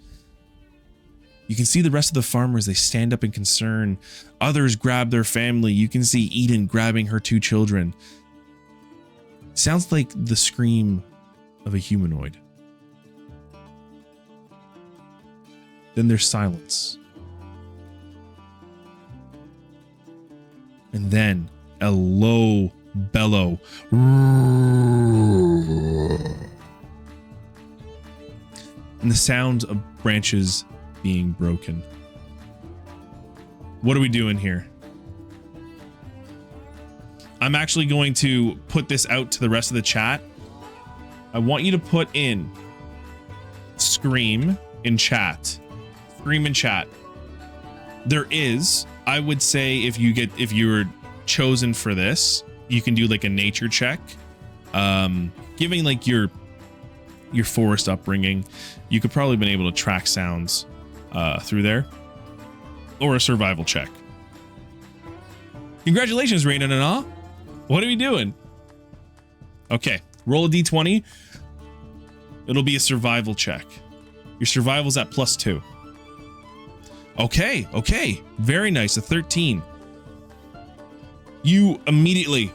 You can see the rest of the farmers. They stand up in concern. Others grab their family. You can see Eden grabbing her 2 children. Sounds like the scream of a humanoid. Then there's silence. And then a low bellow. And the sound of branches being broken. What are we doing here? I'm actually going to put this out to the rest of the chat. I want you to put in scream in chat. Scream in chat. There is, I would say, if you were chosen for this, you can do like a nature check. Giving like your forest upbringing, you could probably been able to track sounds through there, or a survival check. Congratulations, Raina and all. What are we doing? Okay, roll a d20. It'll be a survival check. Your survival's at +2. Okay, very nice. A 13. You immediately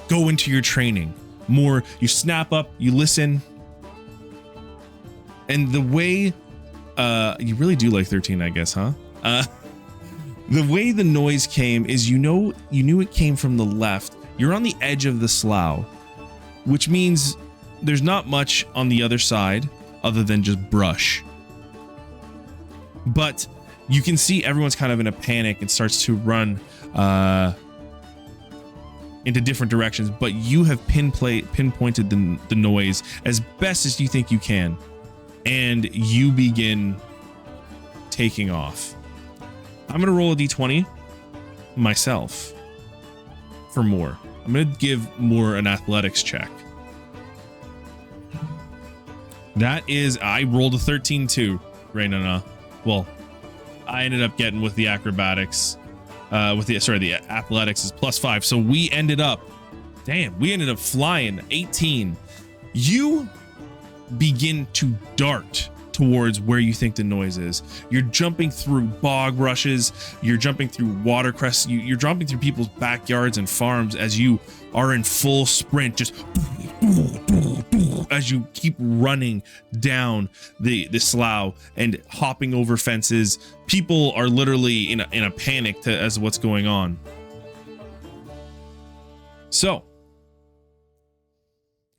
go into your training. More, you snap up, you listen, and the way you really do like 13, I guess, huh? The way the noise came is, you knew it came from the left. You're on the edge of the slough, which means there's not much on the other side other than just brush. But you can see everyone's kind of in a panic and starts to run into different directions, but you have pinpointed the noise as best as you think you can, and you begin taking off. I'm gonna roll a d20 myself for Moore. I'm gonna give Moore an athletics check. That is, I rolled a 13 too, Raina. Well, I ended up getting with the acrobatics, the athletics is +5. So we ended up flying 18. You begin to dart towards where you think the noise is. You're jumping through bog rushes, you're jumping through watercress, you're jumping through people's backyards and farms as you are in full sprint, just as as you keep running down the slough and hopping over fences. People are literally in a panic as to what's going on. So,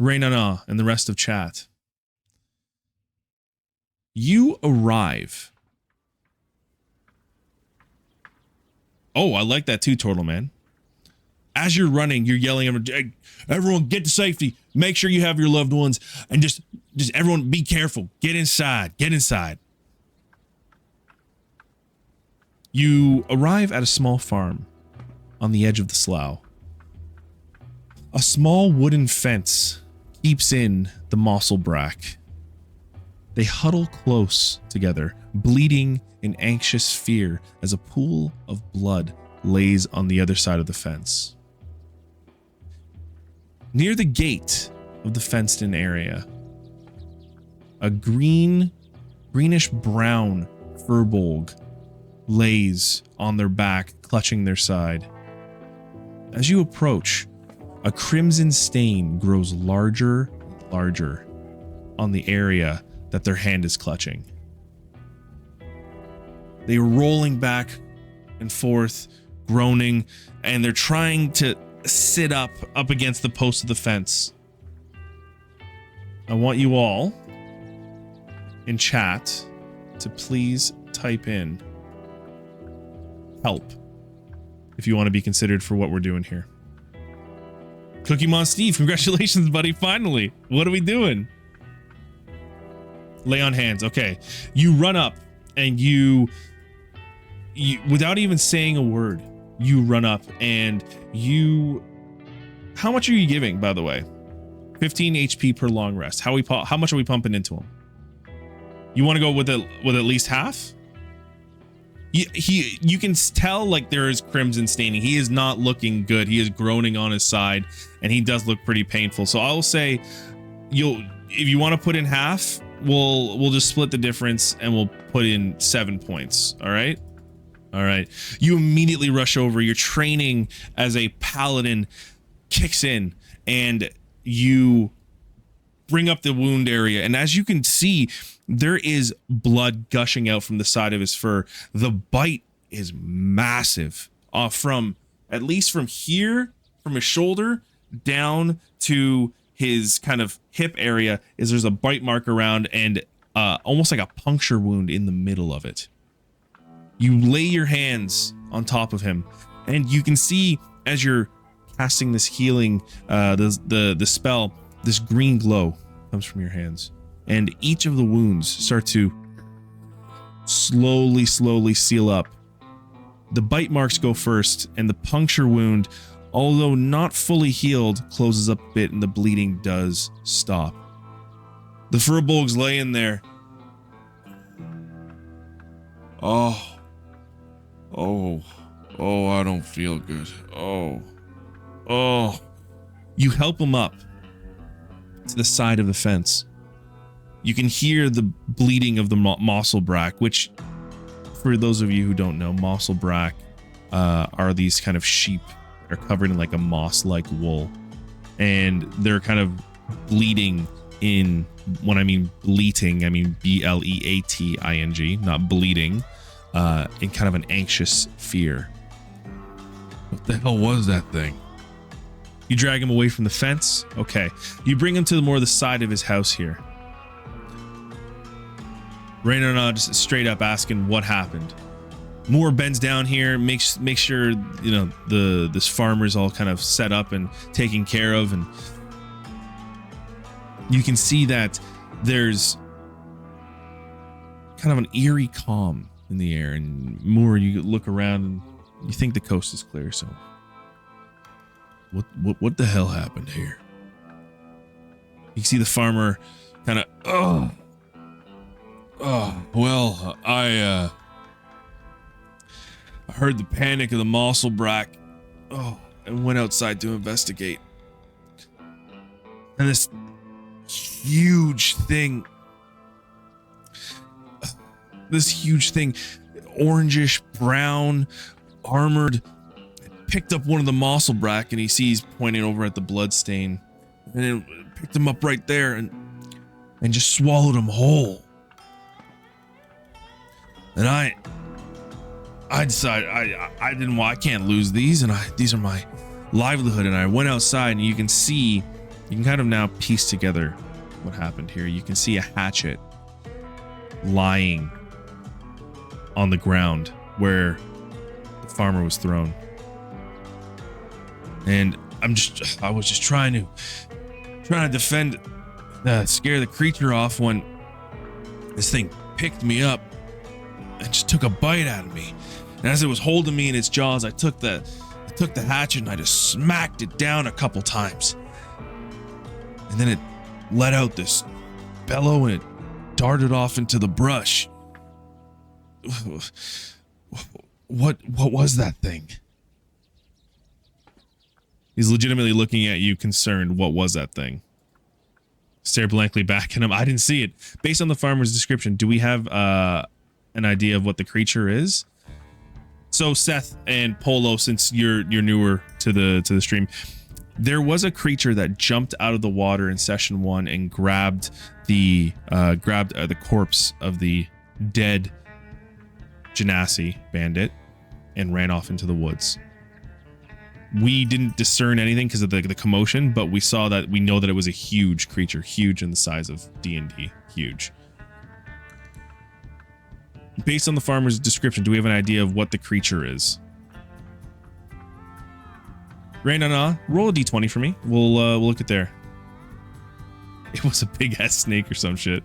Raynana and the rest of chat, you arrive. Oh, I like that too, Turtle Man. As you're running, you're yelling, everyone get to safety. Make sure you have your loved ones, and just everyone be careful. Get inside. Get inside. You arrive at a small farm on the edge of the slough. A small wooden fence keeps in the mosselbrack. They huddle close together, bleeding in anxious fear as a pool of blood lays on the other side of the fence. Near the gate of the fenced-in area, a greenish brown furbolg lays on their back, clutching their side. As you approach, a crimson stain grows larger and larger on the area that their hand is clutching. They are rolling back and forth, groaning, and they're trying to sit up against the post of the fence. I want you all in chat to please type in help if you want to be considered for what we're doing here. Cookie Mon Steve, congratulations, buddy. Finally. What are we doing? Lay on hands. Okay. You run up and you without even saying a word, you run up and how much are you giving, by the way? 15 HP per long rest. How much are we pumping into him? You want to go with at least half? You can tell like there is crimson staining. He is not looking good. He is groaning on his side, and he does look pretty painful. So I'll say if you want to put in half, we'll just split the difference and we'll put in 7 points. All right. You immediately rush over. Your training as a paladin kicks in, and you bring up the wound area. And as you can see, there is blood gushing out from the side of his fur. The bite is massive. From at least from here, from his shoulder down to his kind of hip area, there's a bite mark around, and almost like a puncture wound in the middle of it. You lay your hands on top of him, and you can see as you're casting this healing, the spell, this green glow comes from your hands, and each of the wounds start to slowly seal up. The bite marks go first, and the puncture wound, although not fully healed, closes up a bit, and the bleeding does stop. The furbolg's laying there. Oh, I don't feel good. Oh. You help him up to the side of the fence. You can hear the bleeding of the mosselbrack, which, for those of you who don't know, mosselbrack are these kind of sheep that are covered in like a moss-like wool, and they're kind of bleeding in. When I mean bleating, I mean bleating, not bleeding, in kind of an anxious fear. What the hell was that thing? You drag him away from the fence. Okay. You bring him to the side of his house here. Raynor just straight up asking what happened. Moor bends down here, makes sure this farmer's all kind of set up and taken care of, and you can see that there's kind of an eerie calm in the air. And Moor, you look around and you think the coast is clear. So what the hell happened here? you see the farmer kind of, well, I heard the panic of the mosselbrack, and went outside to investigate. And this huge thing, orangish brown, armored, picked up one of the mosselbrack, and he sees pointing over at the blood stain, and it picked him up right there, and and just swallowed them whole. And I decided I can't lose these, and these are my livelihood. And I went outside, and you can kind of now piece together what happened here. You can see a hatchet lying on the ground where the farmer was thrown. And I was just trying to defend, scare the creature off when this thing picked me up and just took a bite out of me. And as it was holding me in its jaws, I took the hatchet and I just smacked it down a couple times. And then it let out this bellow and it darted off into the brush. What was that thing? He's legitimately looking at you, concerned. What was that thing? Stare blankly back at him. I didn't see it. Based on the farmer's description, do we have an idea of what the creature is? So Seth and Polo, since you're newer to the stream, there was a creature that jumped out of the water in session 1 and grabbed the corpse of the dead Genasi bandit and ran off into the woods. We didn't discern anything because of the commotion, but we know that it was a huge creature, huge in the size of D&D, huge. Based on the farmer's description, do we have an idea of what the creature is? Rainana, roll a d20 for me. We'll look at there. It was a big ass snake or some shit.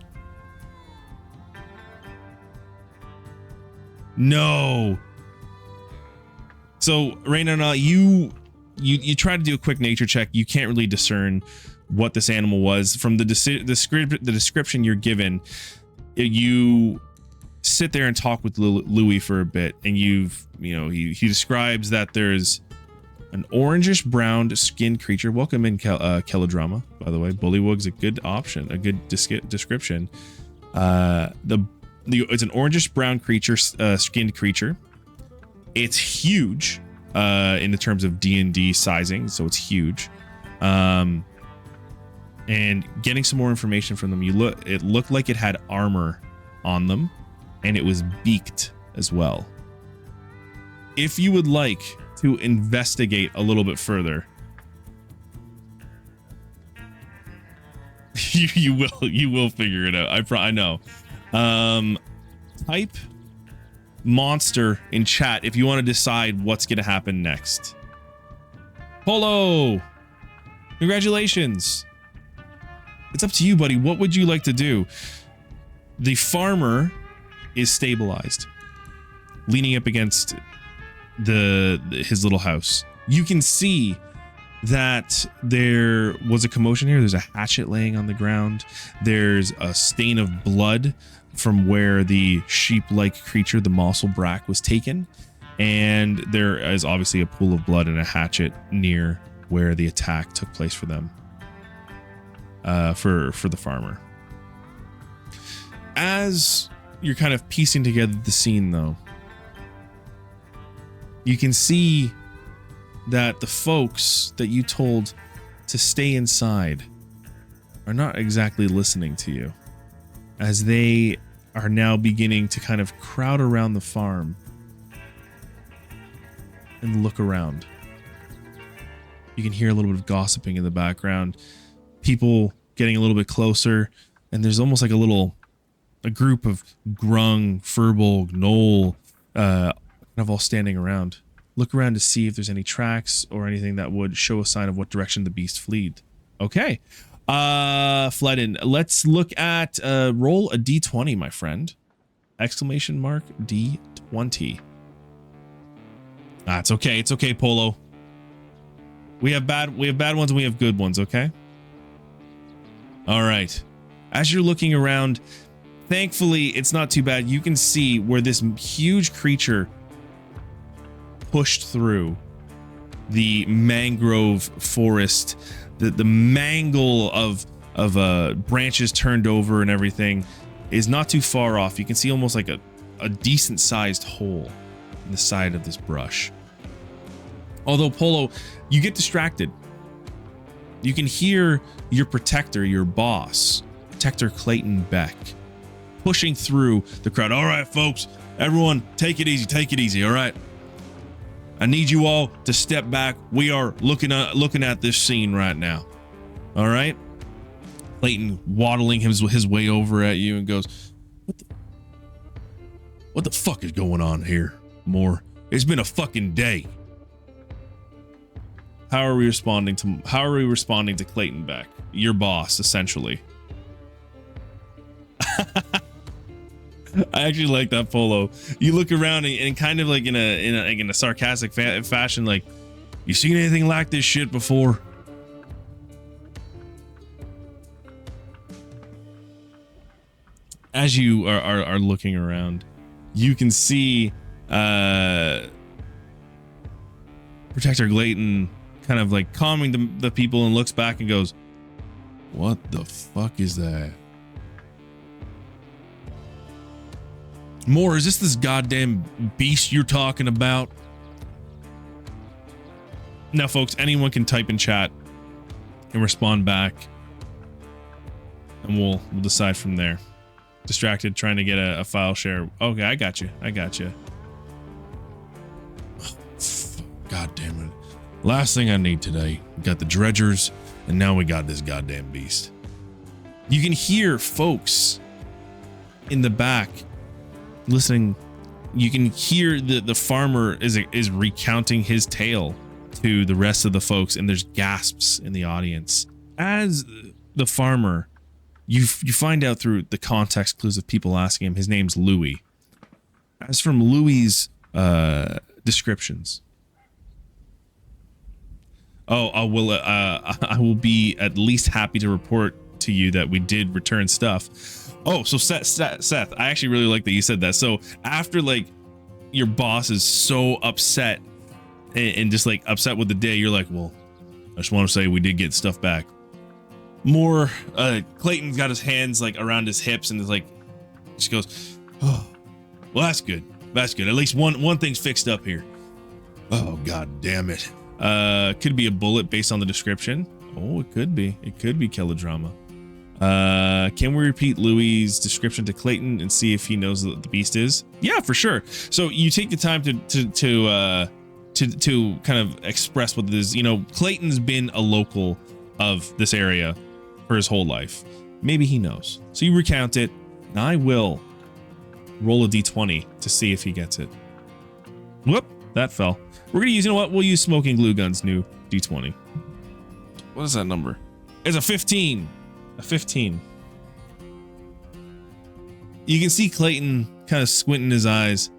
No. So Rainana, you try to do a quick nature check. You can't really discern what this animal was from the description you're given. You sit there and talk with Louis for a bit, and he describes that there's an orangish brown skinned creature. Welcome in, Kelodrama, by the way. Bullywug's a good option, a good description. It's an orangish brown creature, skinned creature. It's huge in the terms of D&D sizing, so it's huge. And getting some more information from them, it looked like it had armor on them, and it was beaked as well. If you would like to investigate a little bit further, you will figure it out. I know. Type monster in chat if you want to decide what's going to happen next. Polo, congratulations. It's up to you, buddy. What would you like to do? The farmer is stabilized, leaning up against his little house. You can see that there was a commotion here. There's a hatchet laying on the ground. There's a stain of blood from where the sheep-like creature, the Mossel Brack, was taken. And there is obviously a pool of blood and a hatchet near where the attack took place for them. For the farmer. As you're kind of piecing together the scene, though, you can see that the folks that you told to stay inside are not exactly listening to you, as they are now beginning to kind of crowd around the farm and look around. You can hear a little bit of gossiping in the background, people getting a little bit closer, and there's almost like a group of Grung, Furbolg, Knoll, kind of all standing around. Look around to see if there's any tracks or anything that would show a sign of what direction the beast fled. Okay. Fledin, let's look at roll a d20, my friend. Exclamation mark d20. It's okay. It's okay, Polo. We have bad ones and we have good ones, okay? All right. As you're looking around, thankfully, it's not too bad. You can see where this huge creature pushed through the mangrove forest, the mangle of branches turned over and everything is not too far off. You can see almost like a decent sized hole in the side of this brush. Although, Polo, you get distracted. You can hear your protector, your boss, Protector Clayton Beck, pushing through the crowd. All right, folks, everyone, take it easy, all right? I need you all to step back. We are looking at this scene right now. All right? Clayton waddling his way over at you and goes, What the fuck is going on here, Moor? It's been a fucking day. How are we responding to Clayton Beck, your boss, essentially? I actually like that polo. You look around and kind of like in a sarcastic fashion, like, you seen anything like this shit before? As you are looking around, you can see Protector Clayton kind of like calming the people and looks back and goes, what the fuck is that? Moor, is this goddamn beast you're talking about? Now, folks, anyone can type in chat and respond back, and we'll decide from there. Distracted trying to get a file share. Okay, I got you. God damn it. Last thing I need today. We got the dredgers, and now we got this goddamn beast. You can hear folks in the back listening. You can hear the farmer is recounting his tale to the rest of the folks, and there's gasps in the audience. As the farmer, you find out through the context clues of people asking him, his name's Louis. As from Louis's descriptions, I will be at least happy to report to you that we did return stuff. Oh, so Seth, I actually really like that you said that. So after like your boss is so upset and just like upset with the day, you're like, well, I just want to say we did get stuff back. Moor, Clayton's got his hands like around his hips and is like, just goes, oh, well, that's good. At least one thing's fixed up here. Oh, god damn it. Could be a bullet based on the description. Oh, it could be Kilodrama. Can we repeat Louis' description to Clayton and see if he knows what the beast is? Yeah, for sure. So you take the time to kind of express what it is. You know, Clayton's been a local of this area for his whole life. Maybe he knows. So you recount it, and I will roll a d20 to see if he gets it. Whoop, that fell. We're gonna use, you know what? We'll use Smoking Glue Gun's new d20. What is that number? It's a 15. A 15. You can see Clayton kind of squinting his eyes.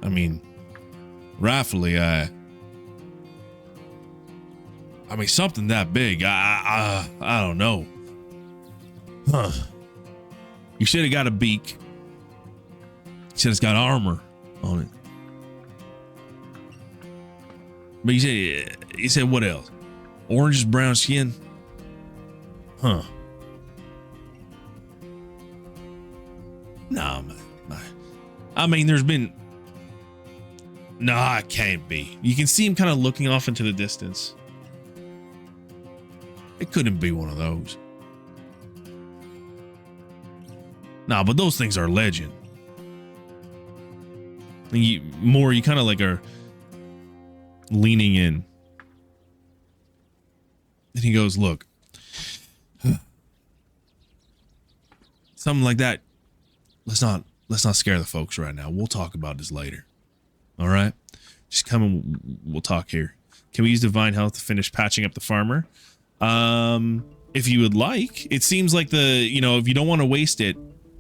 I mean, rightfully, I mean, something that big. I don't know. Huh. You said it got a beak. You said it's got armor on it. But you said what else? Orange, brown skin? Huh. Nah, man. I mean, there's been... Nah, it can't be. You can see him kind of looking off into the distance. It couldn't be one of those. Nah, but those things are legend. And you kind of like are leaning in. And he goes, look. Something like that. Let's not scare the folks right now. We'll talk about this later. All right? Just come and we'll talk here. Can we use divine health to finish patching up the farmer? If you would like. It seems like if you don't want to waste it,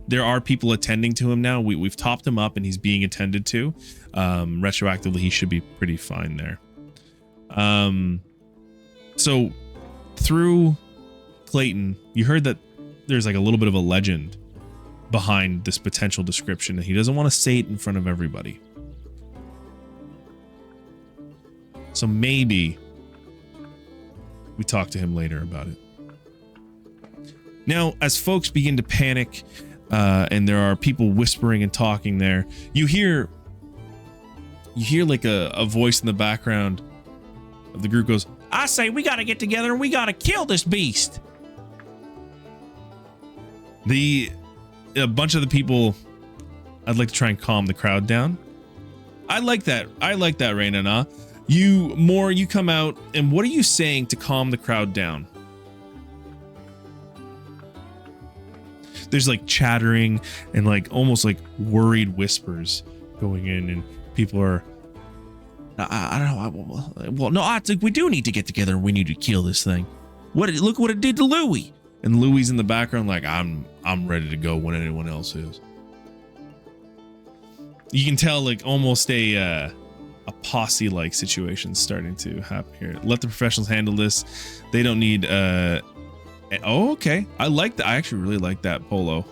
there are people attending to him now. We've topped him up and he's being attended to. Retroactively, he should be pretty fine there. So through Clayton, you heard that there's like a little bit of a legend behind this potential description, and he doesn't want to say it in front of everybody. So maybe we talk to him later about it. Now, as folks begin to panic, and there are people whispering and talking there, you hear like a voice in the background of the group goes, I say we got to get together and we got to kill this beast. A bunch of the people, I'd like to try and calm the crowd down. I like that. Raina. You come out, and what are you saying to calm the crowd down? There's like chattering and like almost like worried whispers going in, and people are, I don't know. Well, no, I think we do need to get together and we need to kill this thing. Look what it did to Louis. And Louis in the background, like, I'm ready to go when anyone else is. You can tell like almost a posse-like situation starting to happen here. Let the professionals handle this. They don't need oh, okay. I like that. I actually really like that, Polo.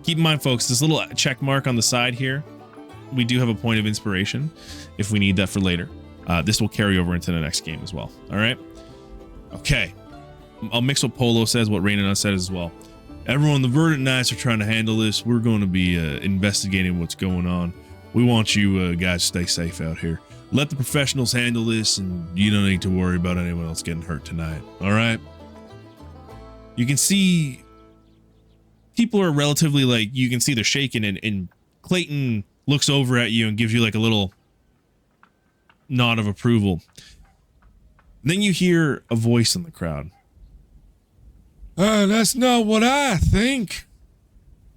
Keep in mind, folks, this little check mark on the side here, we do have a point of inspiration if we need that for later. This will carry over into the next game as well. All right. Okay. I'll mix what Polo says, what Raina said as well. Everyone, the Verdant Knights are trying to handle this. We're going to be investigating what's going on. We want you guys to stay safe out here. Let the professionals handle this, and you don't need to worry about anyone else getting hurt tonight. All right. You can see people are relatively like, you can see they're shaking, and Clayton looks over at you and gives you like a little nod of approval. Then you hear a voice in the crowd. That's not what I think.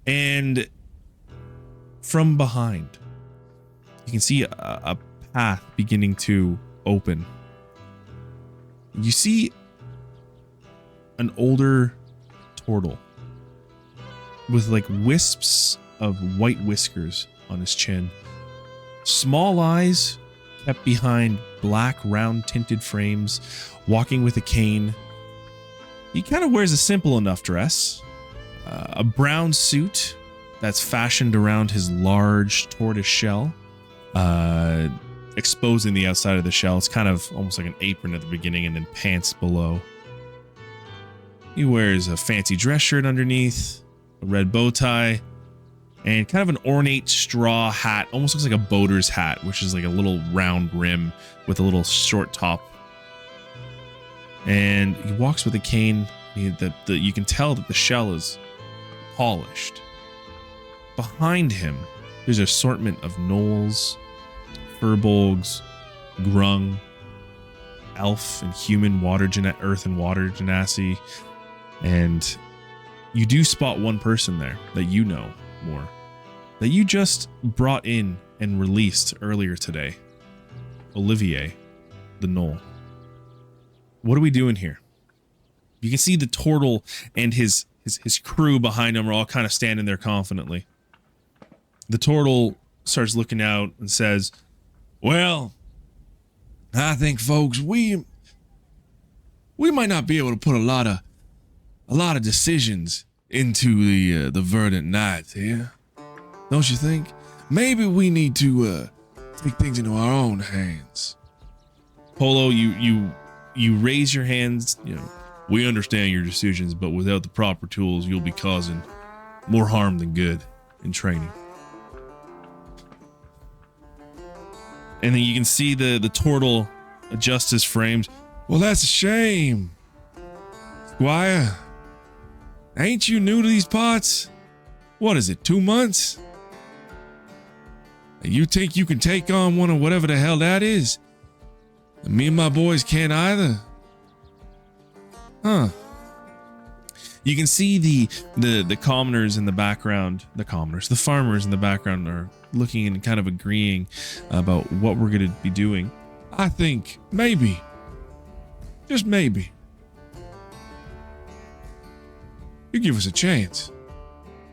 And from behind, you can see a path beginning to open. You see an older turtle with like wisps of white whiskers on his chin, small eyes kept behind black round tinted frames, walking with a cane. He kind of wears a simple enough dress, a brown suit that's fashioned around his large tortoise shell, exposing the outside of the shell. It's kind of almost like an apron at the beginning and then pants below. He wears a fancy dress shirt underneath, a red bow tie, and kind of an ornate straw hat. Almost looks like a boater's hat, which is like a little round rim with a little short top. And he walks with a cane. You can tell that the shell is polished. Behind him, there's an assortment of gnolls, furbolgs, grung, elf and human earth and water genasi. And you do spot one person there that you know more, that you just brought in and released earlier today. Olivier, the gnoll. What are we doing here? You can see the turtle and his crew behind him are all kind of standing there confidently. The turtle starts looking out and says, well, I think, folks, we might not be able to put a lot of decisions into the Verdant Knights here. Don't you think? Maybe we need to take things into our own hands. Polo, you raise your hands, we understand your decisions, but without the proper tools, you'll be causing more harm than good in training. And then you can see the turtle adjust his frames. Well, that's a shame. Squire, ain't you new to these parts? What is it, 2 months? And you think you can take on one of whatever the hell that is? And me and my boys can't either. Huh. You can see the commoners in the background, the farmers in the background are looking and kind of agreeing about what we're going to be doing. I think maybe, just maybe, you give us a chance.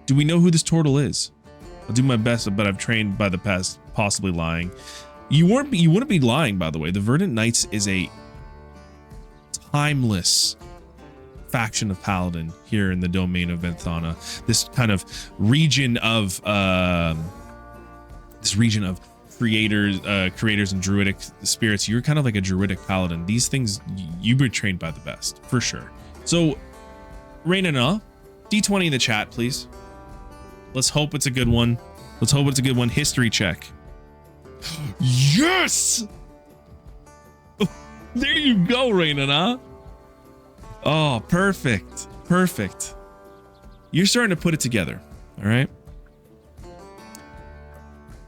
Do we know who this turtle is? I'll do my best, but I've trained by the past, possibly lying. You wouldn't be lying, by the way. The Verdant Knights is a timeless faction of Paladin here in the domain of Venthana. This kind of region of creators and druidic spirits. You're kind of like a druidic paladin. These things, you've been trained by the best, for sure. So, Raina, D20 in the chat, please. Let's hope it's a good one. History check. Yes! There you go, Raina. Oh, perfect. you're starting to put it together. All right.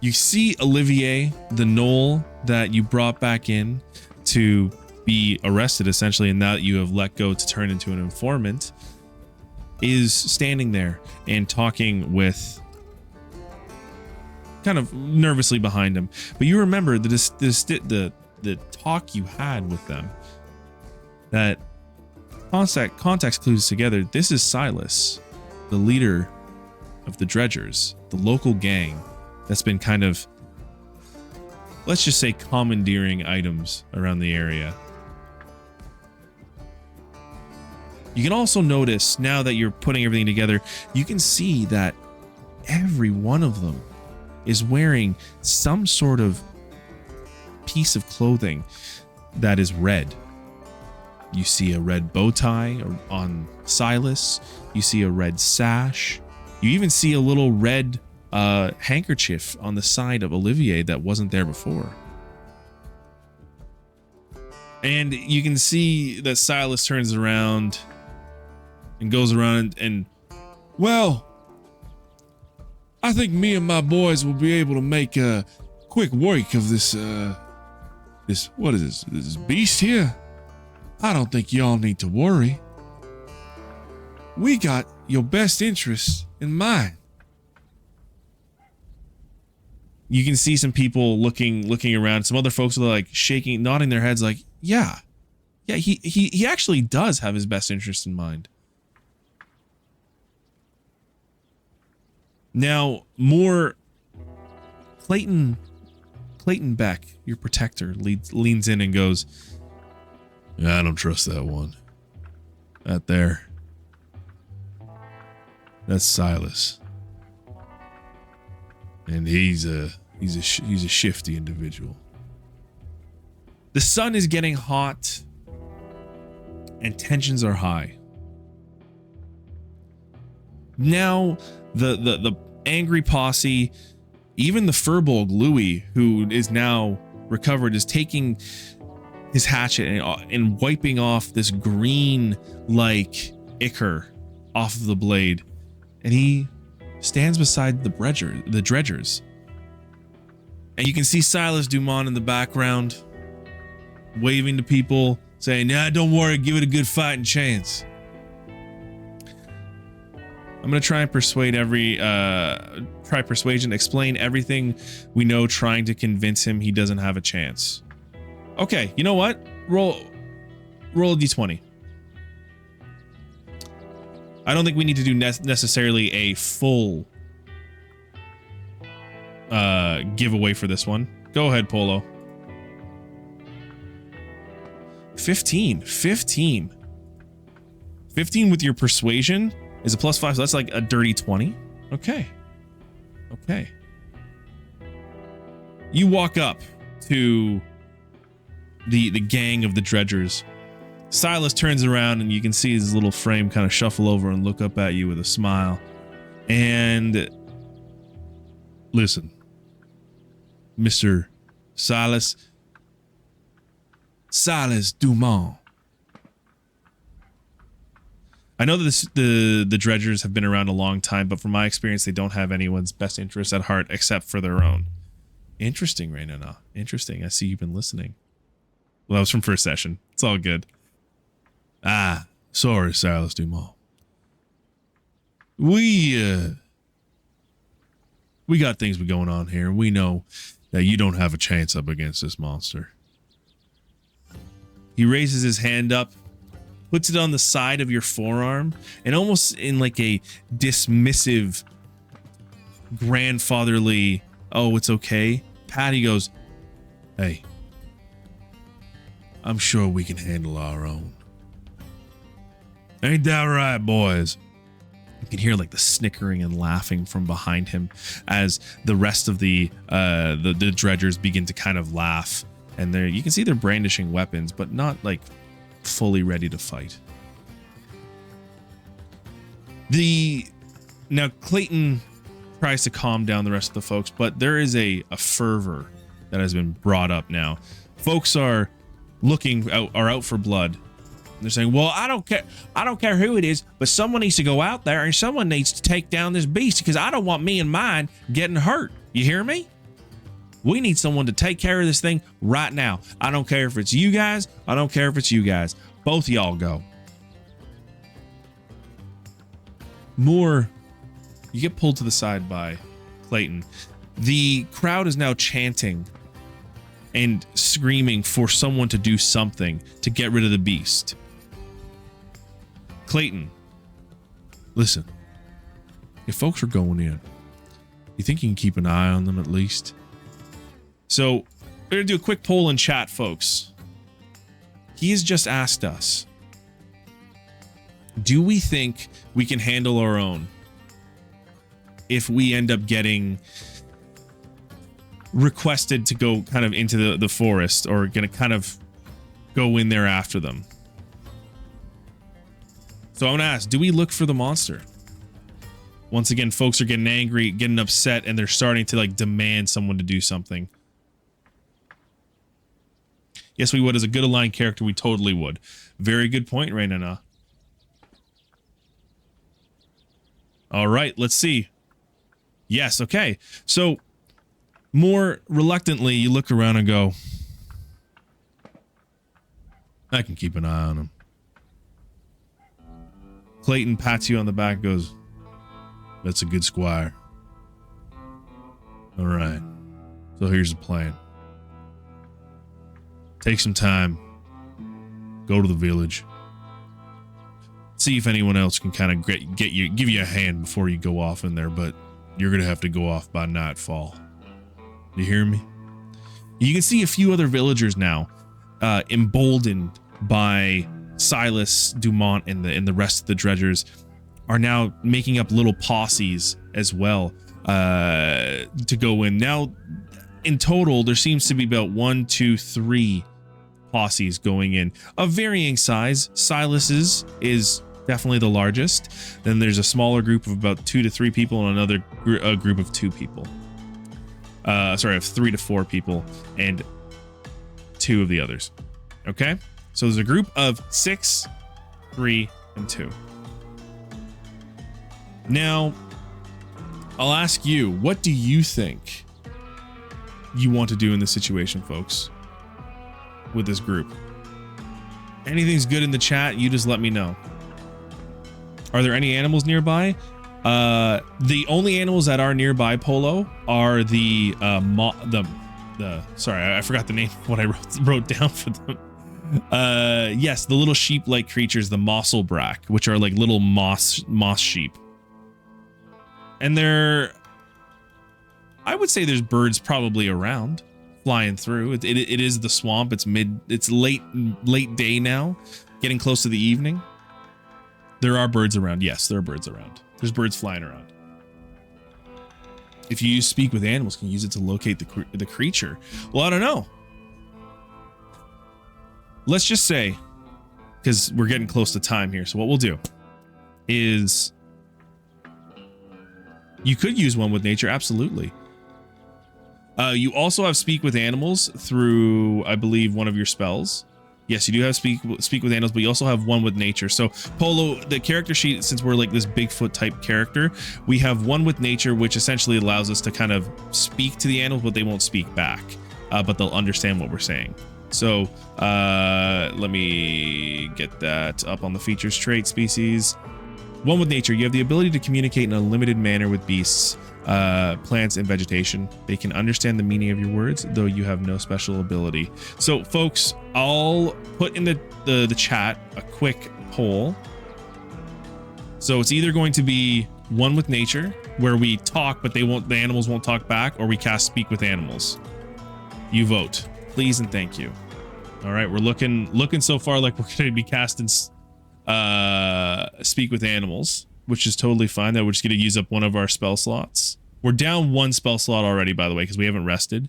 You see Olivier, the gnoll that you brought back in to be arrested, essentially, and now that you have let go to turn into an informant, is standing there and talking with, kind of nervously behind him. But you remember the talk you had with them, that context clues together. This is Silas, the leader of the Dredgers, the local gang that's been kind of, let's just say, commandeering items around the area. You can also notice, now that you're putting everything together, you can see that every one of them is wearing some sort of piece of clothing that is red. You see a red bow tie on Silas. You see a red sash. You even see a little red handkerchief on the side of Olivier that wasn't there before. And you can see that Silas turns around and goes around and, well, I think me and my boys will be able to make a quick work of this, what is this beast here? I don't think y'all need to worry. We got your best interests in mind. You can see some people looking around. Some other folks are like shaking, nodding their heads like, yeah, he actually does have his best interest in mind. Now, Moor, Clayton Beck, your protector, leans in and goes, I don't trust that one. That there. That's Silas. And he's a shifty individual. The sun is getting hot and tensions are high. Now the angry posse, even the Furbolg Louis, who is now recovered, is taking his hatchet and wiping off this green like ichor off of the blade, and he stands beside the dredgers. And you can see Silas Dumont in the background, waving to people, saying, "Nah, don't worry, give it a good fighting chance." I'm gonna try and try persuasion, explain everything we know, trying to convince him he doesn't have a chance. Okay, you know what? Roll a d20. I don't think we need to do necessarily a full giveaway for this one. Go ahead, Polo. 15 with your persuasion is a +5, so that's like a dirty 20. Okay. You walk up to the gang of the dredgers. Silas turns around and you can see his little frame kind of shuffle over and look up at you with a smile. And listen, Mr. Silas Dumont. I know that the dredgers have been around a long time, but from my experience, they don't have anyone's best interest at heart except for their own. Interesting, Raynana. Interesting. I see you've been listening. Well, that was from first session. It's all good. Sorry, Silas Dumont. We got things going on here. We know that you don't have a chance up against this monster. He raises his hand up, puts it on the side of your forearm, and almost in like a dismissive, grandfatherly, "Oh, it's okay," Patty goes, "Hey, I'm sure we can handle our own. Ain't that right, boys?" You can hear like the snickering and laughing from behind him as the rest of the dredgers begin to kind of laugh, and you can see they're brandishing weapons, but not like fully ready to fight. Now Clayton tries to calm down the rest of the folks, but there is a fervor that has been brought up now. Folks are out for blood. they're saying, well, I don't care who it is, but someone needs to go out there and someone needs to take down this beast because I don't want me and mine getting hurt. You hear me? We need someone to take care of this thing right now. I don't care if it's you guys. I don't care if it's you guys. Both y'all go. Moor, you get pulled to the side by Clayton. The crowd is now chanting and screaming for someone to do something to get rid of the beast. Clayton, listen. If folks are going in, you think you can keep an eye on them at least? So we're going to do a quick poll in chat, folks. He has just asked us, do we think we can handle our own if we end up getting requested to go kind of into the forest, or going to kind of go in there after them? So I'm going to ask, do we look for the monster? Once again, folks are getting angry, getting upset, and they're starting to like demand someone to do something. Yes, we would. As a good aligned character, we totally would. Very good point, Rainana. All right, let's see. Yes, okay. So, more reluctantly, you look around and go, I can keep an eye on him. Clayton pats you on the back and goes, that's a good squire. All right, so here's the plan. Take some time, go to the village, see if anyone else can kind of give you a hand before you go off in there, but you're gonna have to go off by nightfall. You hear me? You can see a few other villagers now, emboldened by Silas, Dumont, and the rest of the dredgers, are now making up little posses as well to go in. Now, in total, there seems to be about 1, 2, 3 posses going in of varying size. Silas's is definitely the largest. Then there's a smaller group of about 2 to 3 people and another group of 2 people. Sorry, of 3 to 4 people and 2 of the others. Okay, so there's a group of 6, 3, and 2. Now, I'll ask you, what do you think you want to do in this situation, folks, with this group? Anything's good in the chat, you just let me know. Are there any animals nearby? The only animals that are nearby, Polo, are the sorry, I forgot the name of what I wrote down for them. Yes, the little sheep-like creatures, the mosselbrack, which are like little moss sheep. And I would say there's birds probably around, flying through. It is the swamp. It's late day now, getting close to the evening. There are birds around. Yes, there are birds around. There's birds flying around. If you use speak with animals, can you use it to locate the creature? Well, I don't know. Let's just say, because we're getting close to time here, so what we'll do is you could use one with nature, absolutely. You also have speak with animals through, I believe, one of your spells. Yes, you do have speak with animals, but you also have one with nature. So Polo, the character sheet, since we're like this Bigfoot type character, we have one with nature, which essentially allows us to kind of speak to the animals, but they won't speak back, but they'll understand what we're saying. So let me get that up on the features trait species. One with nature, you have the ability to communicate in a limited manner with beasts, plants, and vegetation. They can understand the meaning of your words, though you have no special ability. So, folks, I'll put in the chat a quick poll. So it's either going to be one with nature, where we talk, but the animals won't talk back, or we cast speak with animals. You vote, please and thank you. All right, we're looking so far like we're going to be casting speak with animals, which is totally fine. That we're just going to use up one of our spell slots. We're down 1 spell slot already, by the way, because we haven't rested,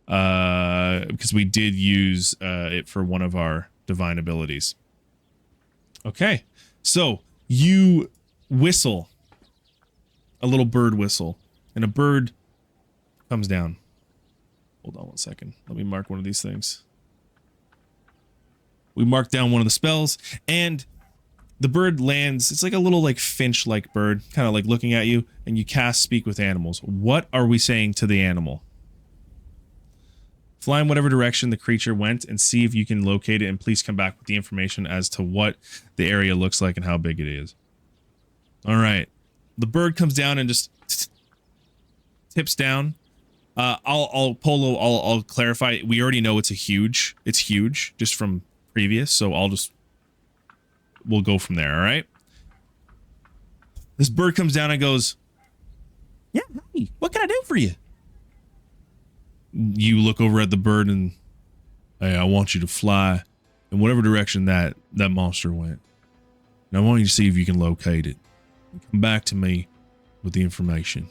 because we did use it for one of our divine abilities. Okay, so you whistle a little bird whistle, and a bird comes down. Hold on 1 second. Let me mark one of these things. We mark down one of the spells, and the bird lands. It's like a little like finch-like bird, kind of like looking at you, and you cast Speak with Animals. What are we saying to the animal? Fly in whatever direction the creature went and see if you can locate it, and please come back with the information as to what the area looks like and how big it is. All right. The bird comes down and just tips down. I'll clarify. We already know it's huge just from previous, so we'll go from there, all right? This bird comes down and goes, "Yeah, hey, what can I do for you?" You look over at the bird and, "Hey, I want you to fly in whatever direction that monster went. And I want you to see if you can locate it. And come back to me with the information.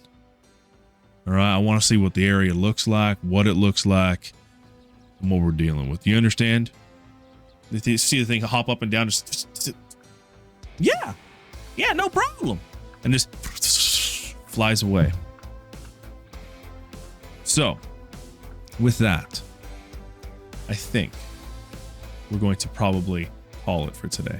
All right, I want to see what the area looks like, what it looks like, and what we're dealing with. You understand?" You see the thing hop up and down, just yeah, no problem. And just flies away. So, with that, I think we're going to probably call it for today.